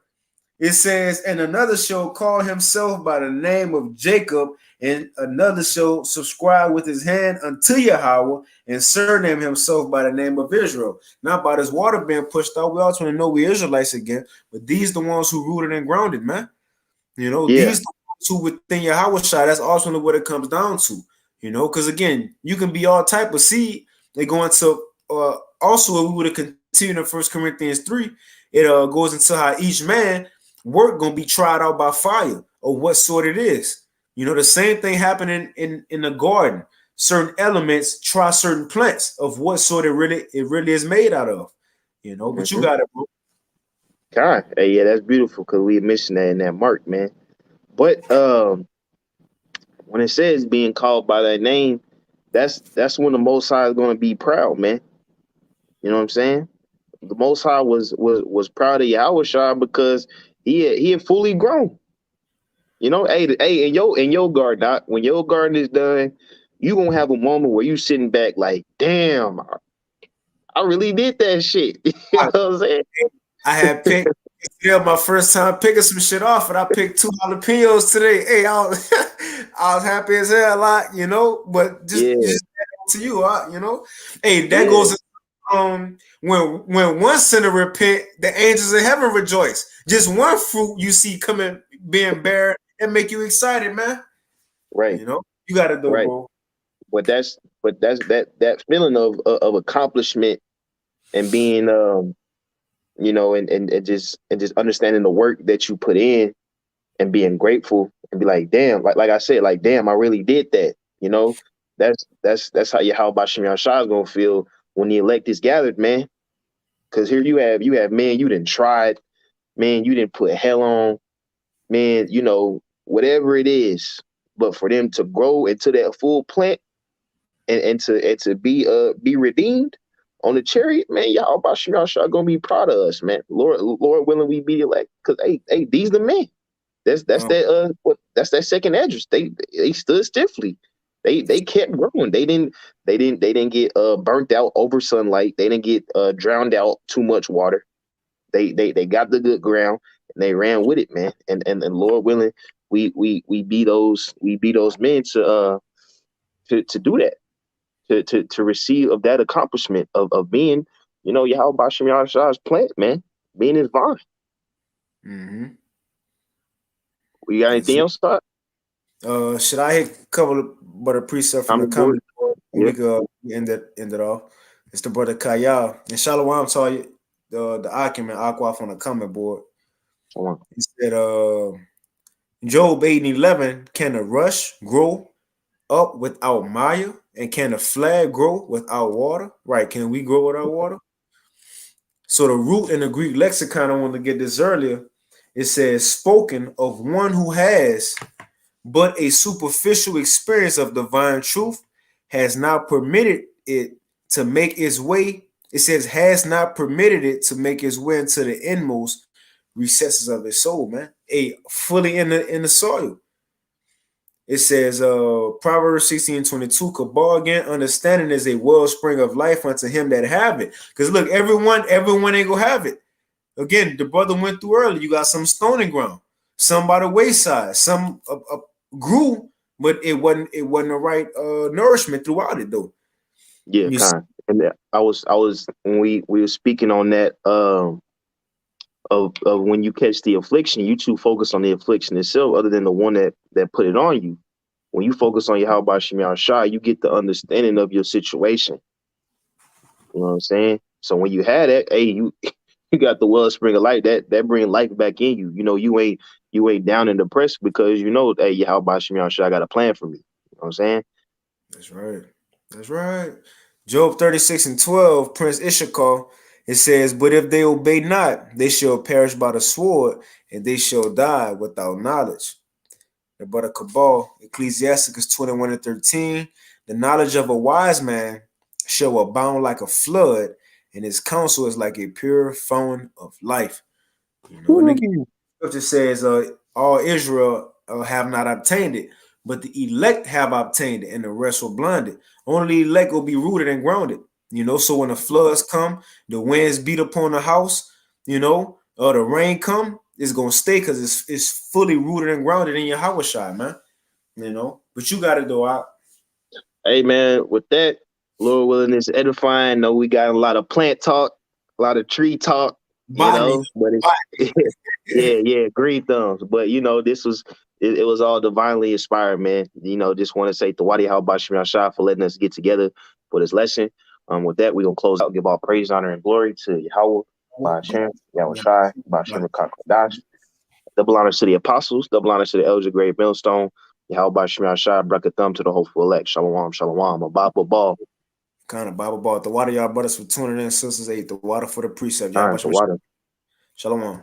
It says, and another shall call himself by the name of Jacob, and another shall subscribe with his hand unto Yahawah, and surname himself by the name of Israel. Not by this water being pushed out. We also want to know we Israelites again, but these the ones who rooted and grounded, man. Yeah. These the ones who within YAHAWASHI. That's also what it comes down to. Because again, you can be all type of seed. They go into also, if we would have continued in 1 Corinthians 3, it goes into how each man work gonna be tried out by fire, or what sort it is. The same thing happening in the garden. Certain elements try certain plants of what sort it really is made out of. But you Mm-hmm. got it, bro. God, hey, yeah, that's beautiful, because we mentioned that in that mark, man. But when it says being called by that name, that's when the Most High is going to be proud, man. You know what I'm saying? The Most High was proud of Yahweh because he had fully grown. Hey, in your garden, when your garden is done, you gonna have a moment where you sitting back like, damn, I really did that shit. You know what I'm saying? I had picked my first time picking some shit off, and I picked 2 jalapenos today. Hey, I was happy as hell, but Yeah, just to you, Hey, that yeah, goes when one sinner repent, the angels in heaven rejoice. Just one fruit you see coming being bare and make you excited, man. right, You got it though, right. bro. But that's that feeling of accomplishment, and being and just understanding the work that you put in, and being grateful, and be like, damn, like I said, like, damn, I really did that. That's how Yahweh Bashem Yahshua is gonna feel when the elect is gathered, man. Because here you have man, you didn't tried, man, you didn't put hell on, man, you know, whatever it is. But for them to grow into that full plant and to be redeemed on the chariot, man, y'all gonna be proud of us, man. Lord willing, we be elect. Cause hey, these the men. That's that's that second address. They stood stiffly. They kept growing. They didn't get burnt out over sunlight. They didn't get drowned out too much water. They got the good ground and they ran with it, man. And Lord willing, we be those men to do that, to receive of that accomplishment of being, you know, YAHAWASHI's plant, man, being his vine. Mm-hmm. We got anything else, Todd? Should I hit a couple of brother precept from the comment? Yeah. We could end it off. It's the brother Kayal. And Shalom tell you the argument Aqua on the comment board. He said Job 8:11, can a rush grow up without Maya? And can a flag grow without water? Right, can we grow without water? So the root in the Greek lexicon, I wanted to get this earlier. It says spoken of one who has but a superficial experience of divine truth has not permitted it to make its way. It says has not permitted it to make its way into the inmost recesses of his soul, man. Fully in the soil. It says Proverbs 16:22, Kabal again, understanding is a wellspring of life unto him that have it. Because look, everyone ain't gonna have it. Again, the brother went through early. You got some stony ground, some by the wayside, some grew, but it wasn't the right nourishment throughout it though. Yeah, kind. And I was when we were speaking on that of when you catch the affliction, you too focus on the affliction itself, other than the one that put it on you. When you focus on YAHAWASHI, you get the understanding of your situation. You know what I'm saying? So when you had that, hey, you got the wellspring of life that bring life back in you. You know, you ain't down and depressed because you know, hey, YAHAWASHI got a plan for me. You know what I'm saying? That's right. That's right. Job 36:12, Prince Issachar, it says, but if they obey not, they shall perish by the sword, and they shall die without knowledge. The brother Cabal, Ecclesiasticus 21:13, the knowledge of a wise man shall abound like a flood, and his counsel is like a pure fountain of life. You know, and again, scripture says, all Israel have not obtained it, but the elect have obtained it, and the rest were blinded. Only the elect will be rooted and grounded. You know, so when the floods come, the winds beat upon the house, you know, or the rain come, it's gonna stay because it's fully rooted and grounded in YAHAWASHI, man. You know, but you got it though. Hey man, with that, Lord willing, it's edifying. Know we got a lot of plant talk, a lot of tree talk, you know, but it's yeah, green thumbs. But you know, this was it was all divinely inspired, man. You know, just want to say to YAHAWASHI for letting us get together for this lesson. With that, we're gonna close out, give all praise, honor, and glory to Yahweh, bahasham, Yahawashi, bahasham Kakadash. Double honors to the apostles, double honors to the elders of Great Millstone. YAHAWASHI, bracket thumb to the hopeful elect. Shalom, shalom. A Bible ball. Kind of Bible ball. The water, y'all brothers for tuning in, sisters. The water for the precept. All right, the water. Shalom.